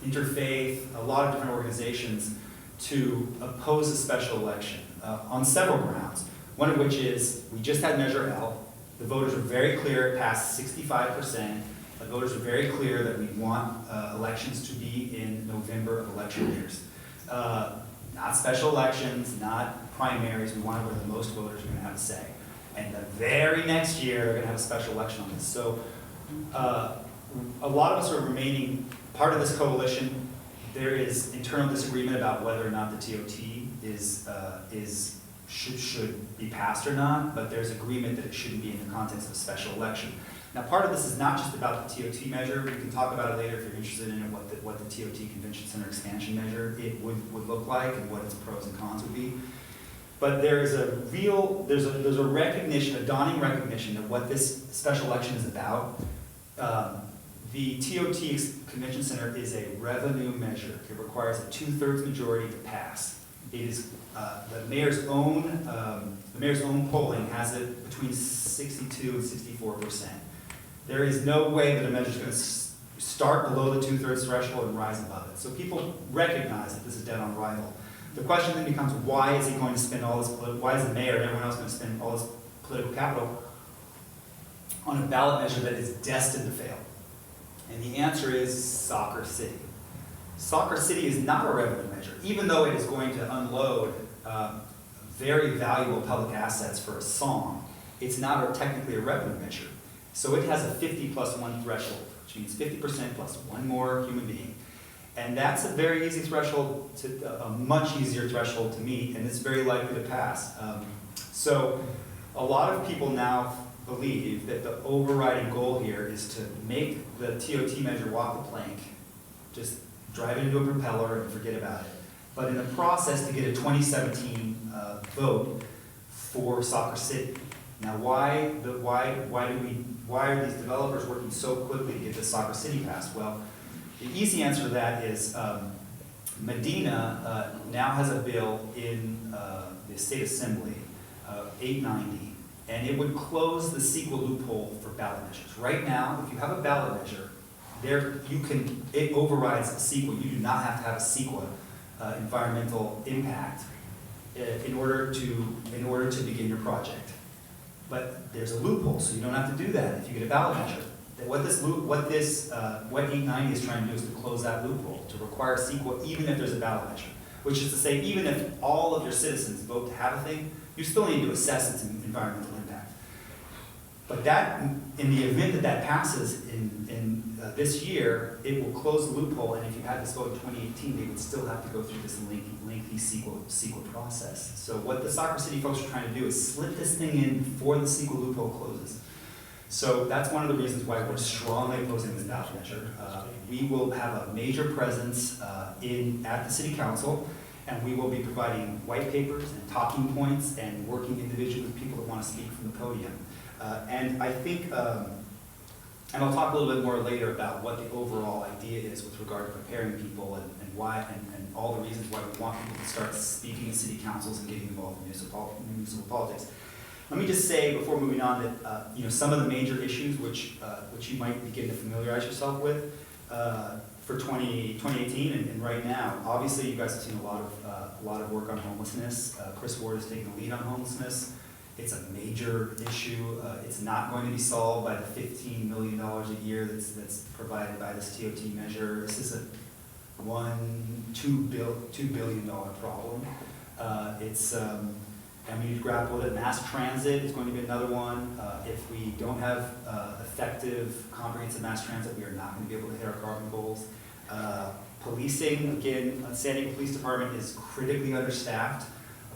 Interfaith, a lot of different organizations to oppose a special election on several grounds. One of which is, we just had Measure L. The voters were very clear, it passed 65%. The voters were very clear that we want elections to be in November of election years. Not special elections, not primaries, we want it where the most voters are going to have a say. And the very next year, they're going to have a special election on this. So a lot of us are remaining part of this coalition. There is internal disagreement about whether or not the TOT should be passed or not, but there's agreement that it shouldn't be in the context of a special election. Now, part of this is not just about the TOT measure. We can talk about it later if you're interested in it, what the TOT Convention Center expansion measure it would look like and what its pros and cons would be. But there's a recognition, a dawning recognition of what this special election is about. The TOT Convention Center is a revenue measure. It requires a 2/3 majority to pass. It is the mayor's own polling has it between 62 and 64%. There is no way that a measure is going to start below the 2/3 threshold and rise above it. So people recognize that this is dead on arrival. The question then becomes, why is he going to spend all this? Why is the mayor and everyone else going to spend all this political capital on a ballot measure that is destined to fail? And the answer is Soccer City. Soccer City is not a revenue measure, even though it is going to unload very valuable public assets for a song. It's not technically a revenue measure. So it has a 50+1 threshold, which means 50% plus one more human being. And that's a very easy threshold, a much easier threshold to meet, and it's very likely to pass. So a lot of people now believe that the overriding goal here is to make the TOT measure walk the plank, just drive it into a propeller and forget about it. But in the process to get a 2017 vote for Soccer City. Now why are these developers working so quickly to get this Soccer City passed? Well, the easy answer to that is Medina now has a bill in the State Assembly, 890, and it would close the CEQA loophole for ballot measures. Right now, if you have a ballot measure, it overrides the CEQA. You do not have to have a CEQA environmental impact in order to begin your project. But there's a loophole, so you don't have to do that if you get a ballot measure. What 890 is trying to do is to close that loophole, to require CEQA even if there's a ballot measure. Which is to say, even if all of your citizens vote to have a thing, you still need to assess its environmental impact. But that, in the event that that passes in this year, it will close the loophole, and if you had this vote in 2018, they would still have to go through this lengthy CEQA process. So what the Soccer City folks are trying to do is slip this thing in before the CEQA loophole closes. So that's one of the reasons why we're strongly opposing this ballot measure. We will have a major presence at the City Council, and we will be providing white papers and talking points and working individually with people that want to speak from the podium. And I think, and I'll talk a little bit more later about what the overall idea is with regard to preparing people and why, and all the reasons why we want people to start speaking in city councils and getting involved in municipal politics. Let me just say before moving on that some of the major issues which you might begin to familiarize yourself with for 2018 and right now. Obviously, you guys have seen a lot of work on homelessness. Chris Ward is taking the lead on homelessness. It's a major issue. It's not going to be solved by the $15 million a year that's provided by this TOT measure. This is a $2 billion problem. And we need to grapple with it. Mass transit is going to be another one. If we don't have effective, comprehensive mass transit, we are not going to be able to hit our carbon goals. Policing, again, San Diego Police Department is critically understaffed.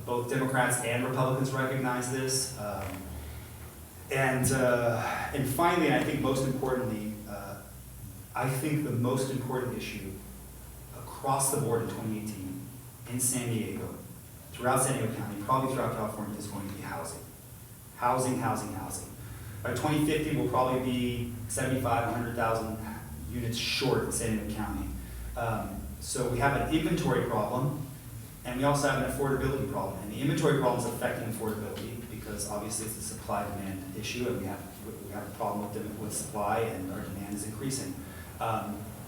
Both Democrats and Republicans recognize this. And finally, and I think most importantly, I think the most important issue across the board in 2018 in San Diego, throughout San Diego County, probably throughout California, is going to be housing. Housing. By 2050, we'll probably be 75, 100,000 units short in San Diego County. So we have an inventory problem, and we also have an affordability problem. And the inventory problem is affecting affordability because obviously it's a supply-demand issue, and we have a problem with supply, and our demand is increasing.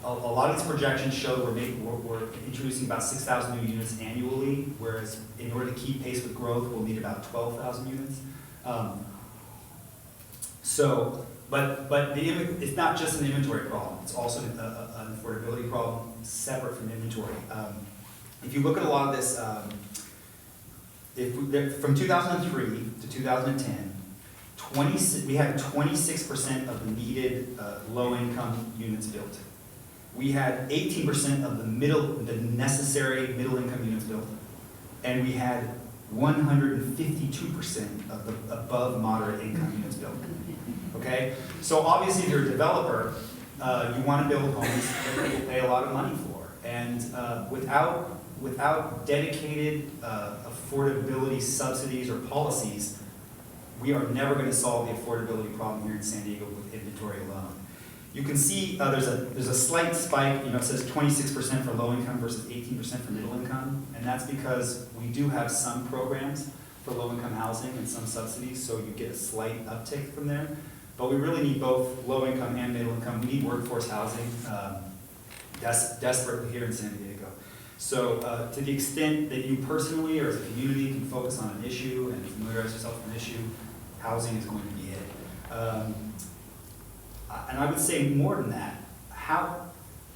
A lot of these projections show that we're introducing about 6,000 new units annually, whereas in order to keep pace with growth, we'll need about 12,000 units. But it's not just an inventory problem. It's also an affordability problem separate from inventory. If you look at a lot of this, from 2003 to 2010, we had 26% of the needed low-income units built. We had 18% of the necessary middle-income units built, and we had 152% of the above moderate income units built. okay? So obviously, if you're a developer, you want to build homes that people pay a lot of money for. And without dedicated affordability subsidies or policies, we are never going to solve the affordability problem here in San Diego with inventory alone. You can see there's a slight spike. It says 26% for low income versus 18% for middle income, and that's because we do have some programs for low income housing and some subsidies, so you get a slight uptick from there. But we really need both low income and middle income. We need workforce housing desperately here in San Diego. So to the extent that you personally or as a community can focus on an issue and familiarize yourself with an issue, housing is going to be it. And I would say more than that,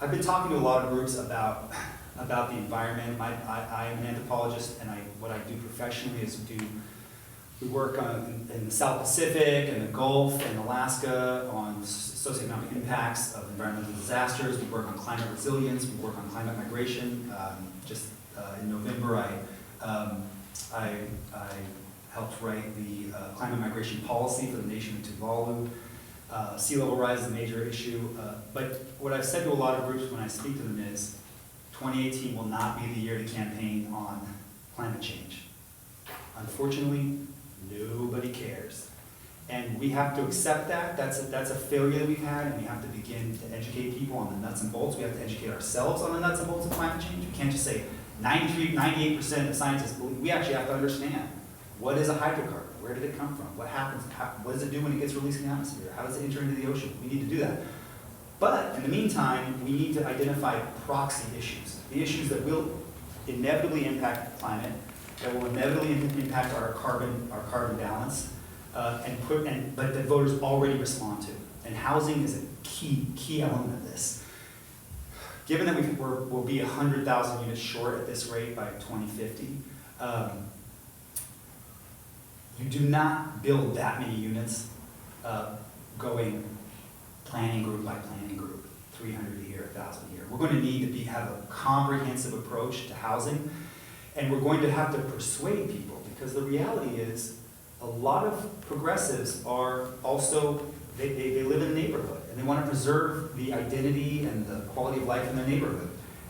I've been talking to a lot of groups about the environment. I am an anthropologist, and what I do professionally is we work in the South Pacific and the Gulf and Alaska on socioeconomic impacts of environmental disasters. We work on climate resilience. We work on climate migration. Just in November, I helped write the climate migration policy for the nation of Tuvalu. Sea level rise is a major issue. But what I've said to a lot of groups when I speak to them is 2018 will not be the year to campaign on climate change. Unfortunately, nobody cares. And we have to accept that. That's a failure that we've had, and we have to begin to educate people on the nuts and bolts. We have to educate ourselves on the nuts and bolts of climate change. We can't just say 93, 98% of scientists believe. We actually have to understand, what is a hydrocarbon? Where did it come from? What happens? What does it do when it gets released in the atmosphere? How does it enter into the ocean? We need to do that. But in the meantime, we need to identify proxy issues, the issues that will inevitably impact the climate, that will inevitably impact our carbon balance, but that voters already respond to. And housing is a key element of this. Given that we'll be 100,000 units short at this rate by 2050, you do not build that many units going planning group by planning group, 300 a year, 1,000 a year. We're going to need to have a comprehensive approach to housing, and we're going to have to persuade people, because the reality is a lot of progressives are also, they live in a neighborhood, and they want to preserve the identity and the quality of life in their neighborhood.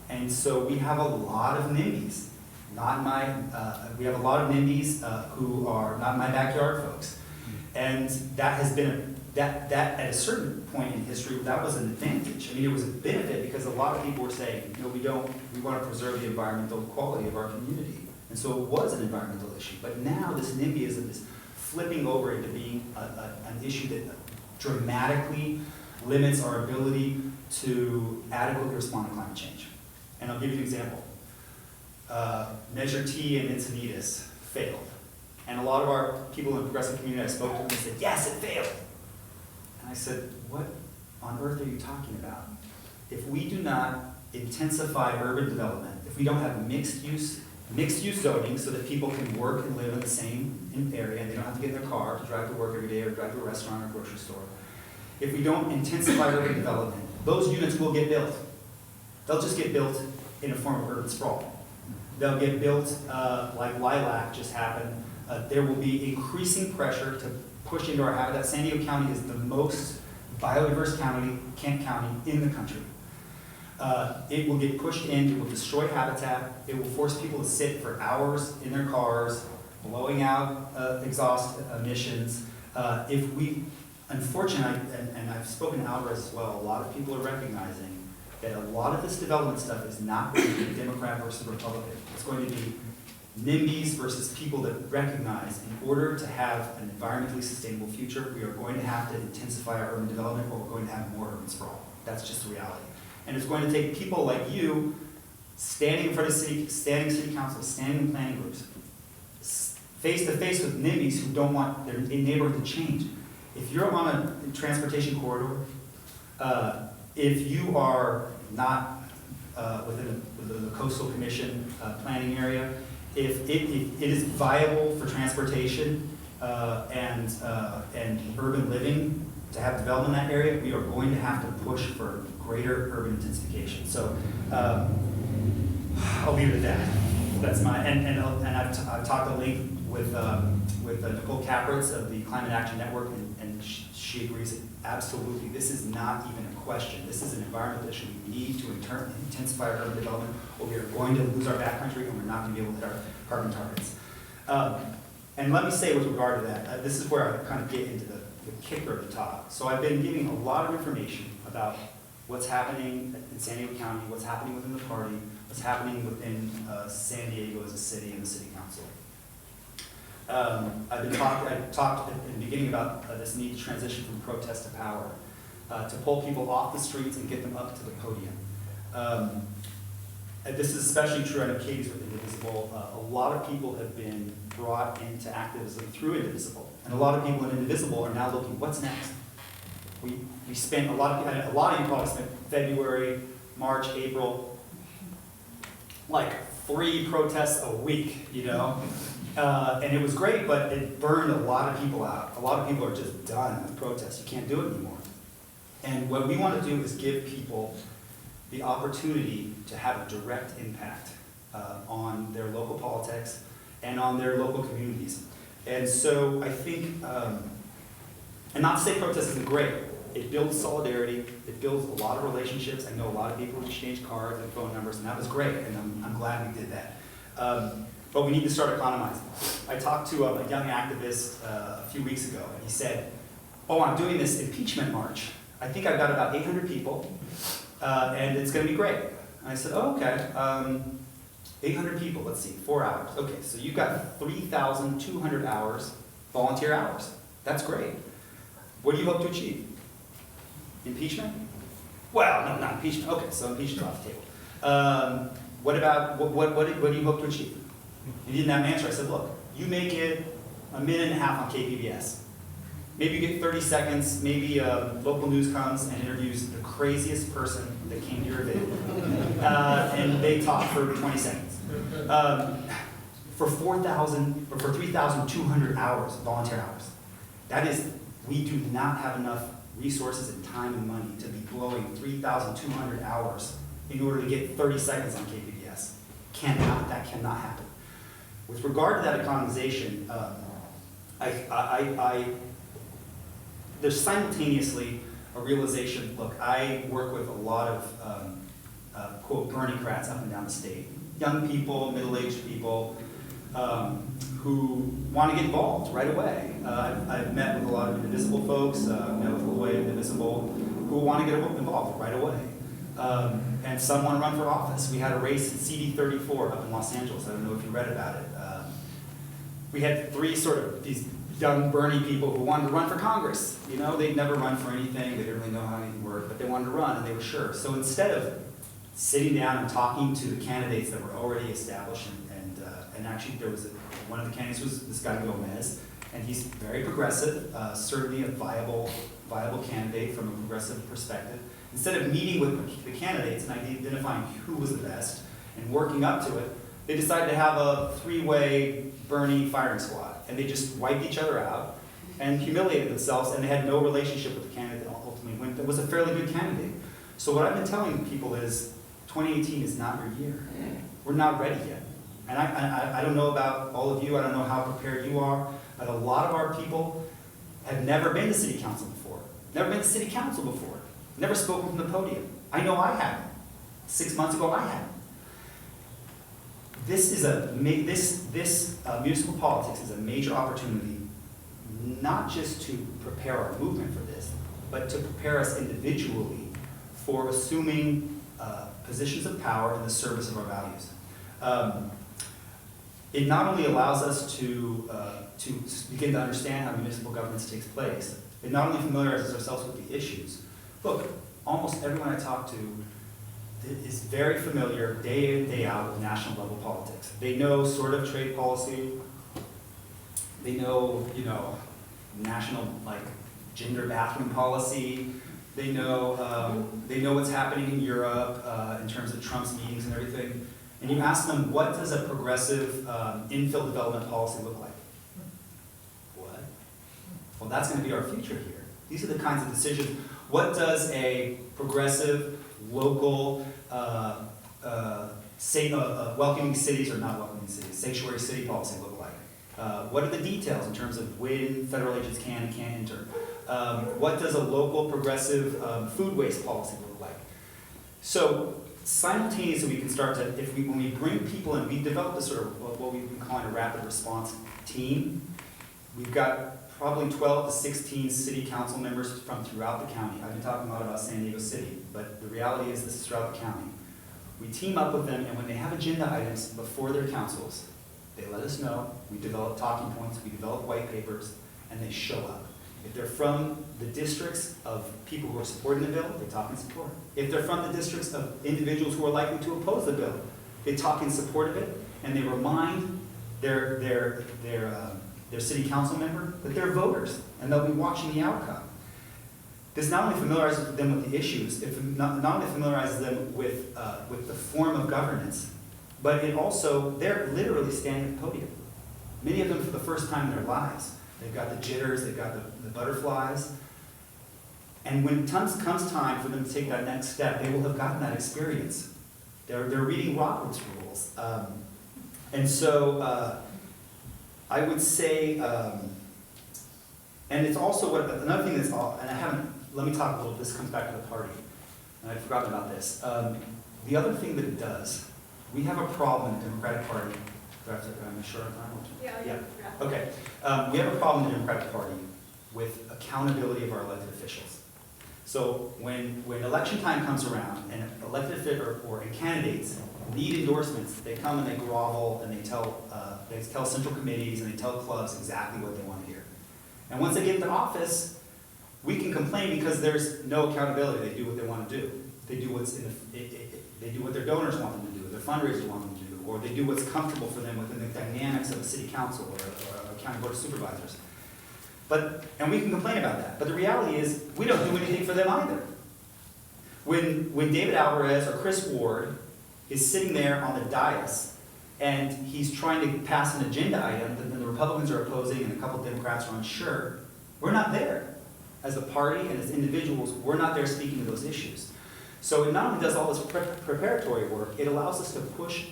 And so we have a lot of NIMBYs. We have a lot of NIMBYs who are not my backyard folks. And that has been, that at a certain point in history, that was an advantage. I mean, it was a benefit because a lot of people were saying, no, we want to preserve the environmental quality of our community. And so it was an environmental issue. But now this NIMBYism is flipping over into being an issue that dramatically limits our ability to adequately respond to climate change. And I'll give you an example. Measure T and Encinitas failed. And a lot of our people in the progressive community, I spoke to them and said, yes, it failed. And I said, what on earth are you talking about? If we do not intensify urban development, if we don't have mixed use zoning so that people can work and live in the same area and they don't have to get in their car to drive to work every day or drive to a restaurant or grocery store, if we don't intensify urban development, those units will get built. They'll just get built in a form of urban sprawl. They'll get built like Lilac just happened. There will be increasing pressure to push into our habitat. San Diego County is the most biodiverse county in the country. It will get pushed in, it will destroy habitat, it will force people to sit for hours in their cars, blowing out exhaust emissions. Unfortunately, and I've spoken to Alvarez as well, a lot of people are recognizing that a lot of this development stuff is not going to be Democrat versus Republican. It's going to be NIMBYs versus people that recognize in order to have an environmentally sustainable future, we are going to have to intensify our urban development or we're going to have more urban sprawl. That's just the reality. And it's going to take people like you standing in front of city council, standing in planning groups, face to face with NIMBYs who don't want their neighborhood to change. If you're on a transportation corridor, if you are not within the coastal commission planning area, if it is viable for transportation and urban living to have development in that area, we are going to have to push for greater urban intensification. So I'll leave it at that. That's my and I've talked at length with Nicole Capritz of the Climate Action Network, and she agrees that absolutely, this is not even a question. This is an environmental issue. We need to intensify our urban development, or we are going to lose our backcountry, and we're not going to be able to hit our carbon targets. And let me say with regard to that, this is where I kind of get into the kicker at the top. So I've been giving a lot of information about what's happening in San Diego County, what's happening within the party, what's happening within San Diego as a city and the city council. I talked in the beginning about this need to transition from protest to power, to pull people off the streets and get them up to the podium. And this is especially true, I know Katie's with Indivisible. A lot of people have been brought into activism through Indivisible. And a lot of people in Indivisible are now looking, what's next? We spent, a lot of you probably spent February, March, April, like 3 protests a week, you know? And it was great, but it burned a lot of people out. A lot of people are just done with protests. You can't do it anymore. And what we want to do is give people the opportunity to have a direct impact on their local politics and on their local communities. And so I think, and not to say protest isn't great, it builds solidarity, it builds a lot of relationships. I know a lot of people exchange cards and phone numbers, and that was great, and I'm glad we did that. But we need to start economizing. I talked to a young activist a few weeks ago, and he said, oh, I'm doing this impeachment march. I think I've got about 800 people, and it's going to be great. And I said, oh, okay. 800 people, let's see, 4 hours. Okay, so you've got 3,200 hours, volunteer hours. That's great. What do you hope to achieve? Impeachment? Well, no, not impeachment. Okay, so impeachment's off the table. What about, what do you hope to achieve? You didn't have an answer. I said, look, you make it a minute and a half on KPBS. Maybe you get 30 seconds, maybe local news comes and interviews the craziest person that came to your event, and they talk for 20 seconds. For 4,000, or for 3,200 hours, volunteer hours. That is, we do not have enough resources and time and money to be blowing 3,200 hours in order to get 30 seconds on KPBS. That cannot happen. With regard to that economization, there's simultaneously a realization, look, I work with a lot of, quote, Bernie-crats up and down the state. Young people, middle-aged people, who want to get involved right away. I've met with a lot of Indivisible folks, met with Lloyd Indivisible, who want to get involved right away. And some want to run for office. We had a race at CD34 up in Los Angeles. I don't know if you read about it. We had 3 sort of these young Bernie people who wanted to run for Congress. You know, they'd never run for anything. They didn't really know how anything worked, but they wanted to run, and they were sure. So instead of sitting down and talking to the candidates that were already established, and actually there was one of the candidates was this guy Gomez, and he's very progressive, certainly a viable candidate from a progressive perspective. Instead of meeting with the candidates and identifying who was the best and working up to it, they decided to have a 3-way Bernie firing squad, and they just wiped each other out and humiliated themselves, and they had no relationship with the candidate that ultimately went. That was a fairly good candidate. So what I've been telling people is 2018 is not your year. We're not ready yet. And I don't know about all of you, I don't know how prepared you are, but a lot of our people have never been to city council before, never been to city council before, never spoken from the podium. I know I haven't. 6 months ago, I hadn't. This municipal politics is a major opportunity, not just to prepare our movement for this, but to prepare us individually for assuming positions of power in the service of our values. It not only allows us to begin to understand how municipal governance takes place, it not only familiarizes ourselves with the issues. Look, almost everyone I talk to is very familiar day in, day out with national level politics. They know sort of trade policy. They know, national gender bathroom policy. They know what's happening in Europe in terms of Trump's meetings and everything. And you ask them, what does a progressive infill development policy look like? What? Well, that's going to be our future here. These are the kinds of decisions. What does a progressive, local, welcoming cities, or not welcoming cities, sanctuary city policy look like? What are the details in terms of when federal agents can and can't enter? What does a local progressive food waste policy look like? So simultaneously, we can start to, when we bring people in, we developed a sort of what we've been calling a rapid response team. We've got probably 12 to 16 city council members from throughout the county. I've been talking a lot about San Diego City, but the reality is this is throughout the county. We team up with them, and when they have agenda items before their councils, they let us know. We develop talking points, we develop white papers, and they show up. If they're from the districts of people who are supporting the bill, they talk in support. If they're from the districts of individuals who are likely to oppose the bill, they talk in support of it, and they remind their city council member that they're voters, and they'll be watching the outcome. This not only familiarizes them with the issues, it not only familiarizes them with the form of governance, but it also, they're literally standing at the podium. Many of them for the first time in their lives. They've got the jitters, they've got the butterflies. And when it comes time for them to take that next step, they will have gotten that experience. They're reading Robert's rules. And so I would say, and it's also another thing that's, and I haven't, let me talk a little, this comes back to the party, and I'd forgotten about this. The other thing that it does, we have a problem in the Democratic Party. Do I have to, am I sure I'm not? Yeah. Okay. We have a problem in the Democratic Party with accountability of our elected officials. So when election time comes around and elected officials or candidates need endorsements, they come and they grovel and they tell central committees and they tell clubs exactly what they want to hear. And once they get into office, we can complain because there's no accountability. They do what they want to do. They do they do what their donors want them to do, their fundraisers want them to do, or they do what's comfortable for them within the dynamics of a city council or a county board of supervisors. And we can complain about that. But the reality is, we don't do anything for them either. When David Alvarez or Chris Ward is sitting there on the dais and he's trying to pass an agenda item that the Republicans are opposing and a couple of Democrats are unsure, we're not there. As a party and as individuals, we're not there speaking to those issues. So it not only does all this preparatory work, it allows us to push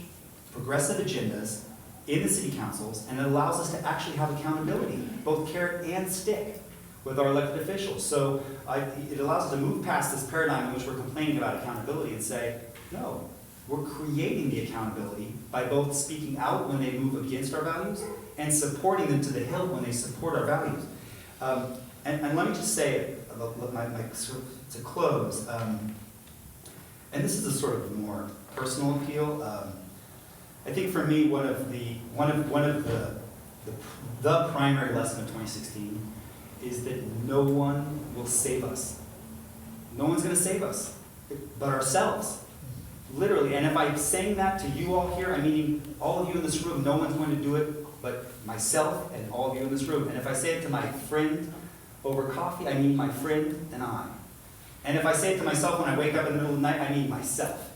progressive agendas in the city councils, and it allows us to actually have accountability, both carrot and stick, with our elected officials. So it allows us to move past this paradigm in which we're complaining about accountability and say, no, we're creating the accountability by both speaking out when they move against our values and supporting them to the hilt when they support our values. And let me just say, to close, and this is a sort of more personal appeal. I think for me, one of the primary lesson of 2016 is that no one will save us. No one's going to save us, but ourselves, literally. And if I'm saying that to you all here, I mean all of you in this room. No one's going to do it, but myself and all of you in this room. And if I say it to my friend over coffee, I mean my friend and I. And if I say it to myself when I wake up in the middle of the night, I mean myself.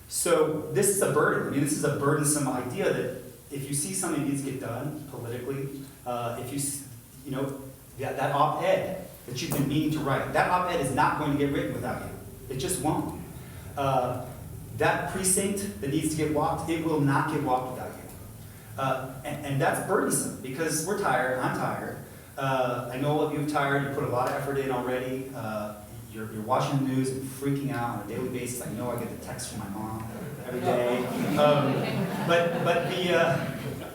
So this is a burden. I mean, this is a burdensome idea that if you see something needs to get done politically, if that op-ed that you've been meaning to write, that op-ed is not going to get written without you. It just won't. That precinct that needs to get walked, it will not get walked without you. And that's burdensome because we're tired. I'm tired. I know all of you are tired. You put a lot of effort in already. You're watching the news and freaking out on a daily basis. I know I get the text from my mom every day.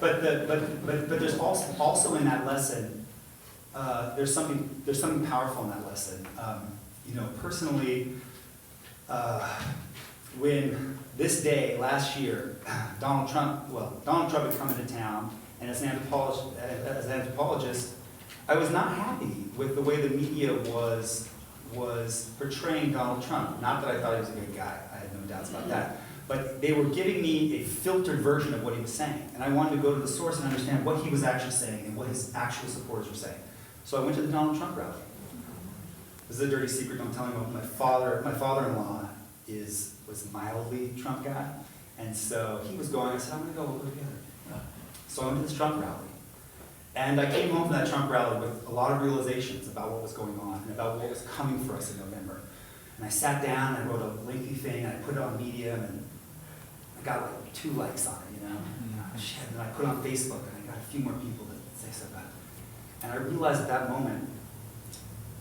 But there's also in that lesson, there's something powerful in that lesson. Personally, when this day last year, Donald Trump had come into town, and as an anthropologist, I was not happy with the way the media was portraying Donald Trump. Not that I thought he was a good guy, I had no doubts about that. But they were giving me a filtered version of what he was saying. And I wanted to go to the source and understand what he was actually saying and what his actual supporters were saying. So I went to the Donald Trump rally. This is a dirty secret, don't tell anyone. My father-in-law was mildly Trump guy. And so he was going, I said, I'm gonna go, we'll go together. So I went to this Trump rally. And I came home from that Trump rally with a lot of realizations about what was going on and about what was coming for us in November. And I sat down and I wrote a lengthy thing and I put it on Medium and I got like 2 likes on it, Shit. And then I put it on Facebook and I got a few more people that say so about it. And I realized at that moment,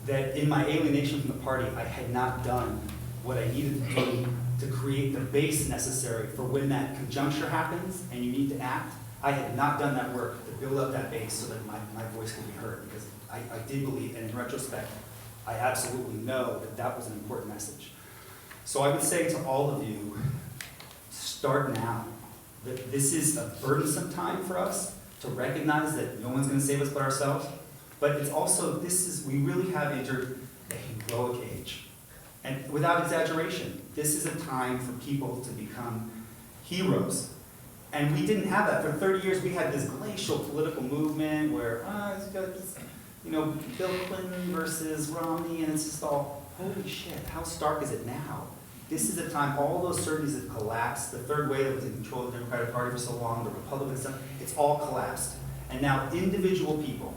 that in my alienation from the party, I had not done what I needed to do to create the base necessary for when that conjuncture happens and you need to act. I had not done that work to build up that base so that my voice could be heard, because I did believe, and in retrospect, I absolutely know that that was an important message. So I would say to all of you, start now. That this is a burdensome time for us to recognize that no one's going to save us but ourselves. But it's also, we really have entered a heroic age. And without exaggeration, this is a time for people to become heroes. And we didn't have that. For 30 years, we had this glacial political movement where, Bill Clinton versus Romney, and it's just all, holy shit, how stark is it now? This is a time, all those certainties have collapsed. The third way that was in control of the Democratic Party for so long, the Republican stuff, it's all collapsed. And now individual people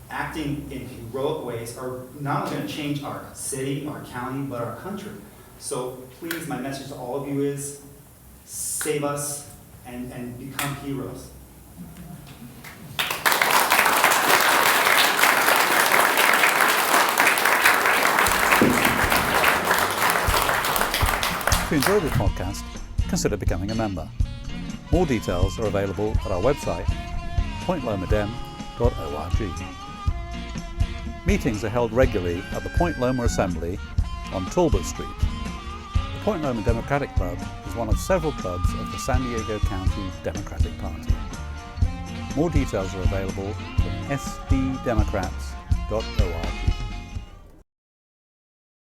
acting in heroic ways are not only going to change our city, our county, but our country. So please, my message to all of you is, save us and become heroes. If you enjoyed this podcast, consider becoming a member. More details are available at our website, pointlomadem.org. Meetings are held regularly at the Point Loma Assembly on Talbot Street. The Point Loma Democratic Club is one of several clubs of the San Diego County Democratic Party. More details are available at sddemocrats.org.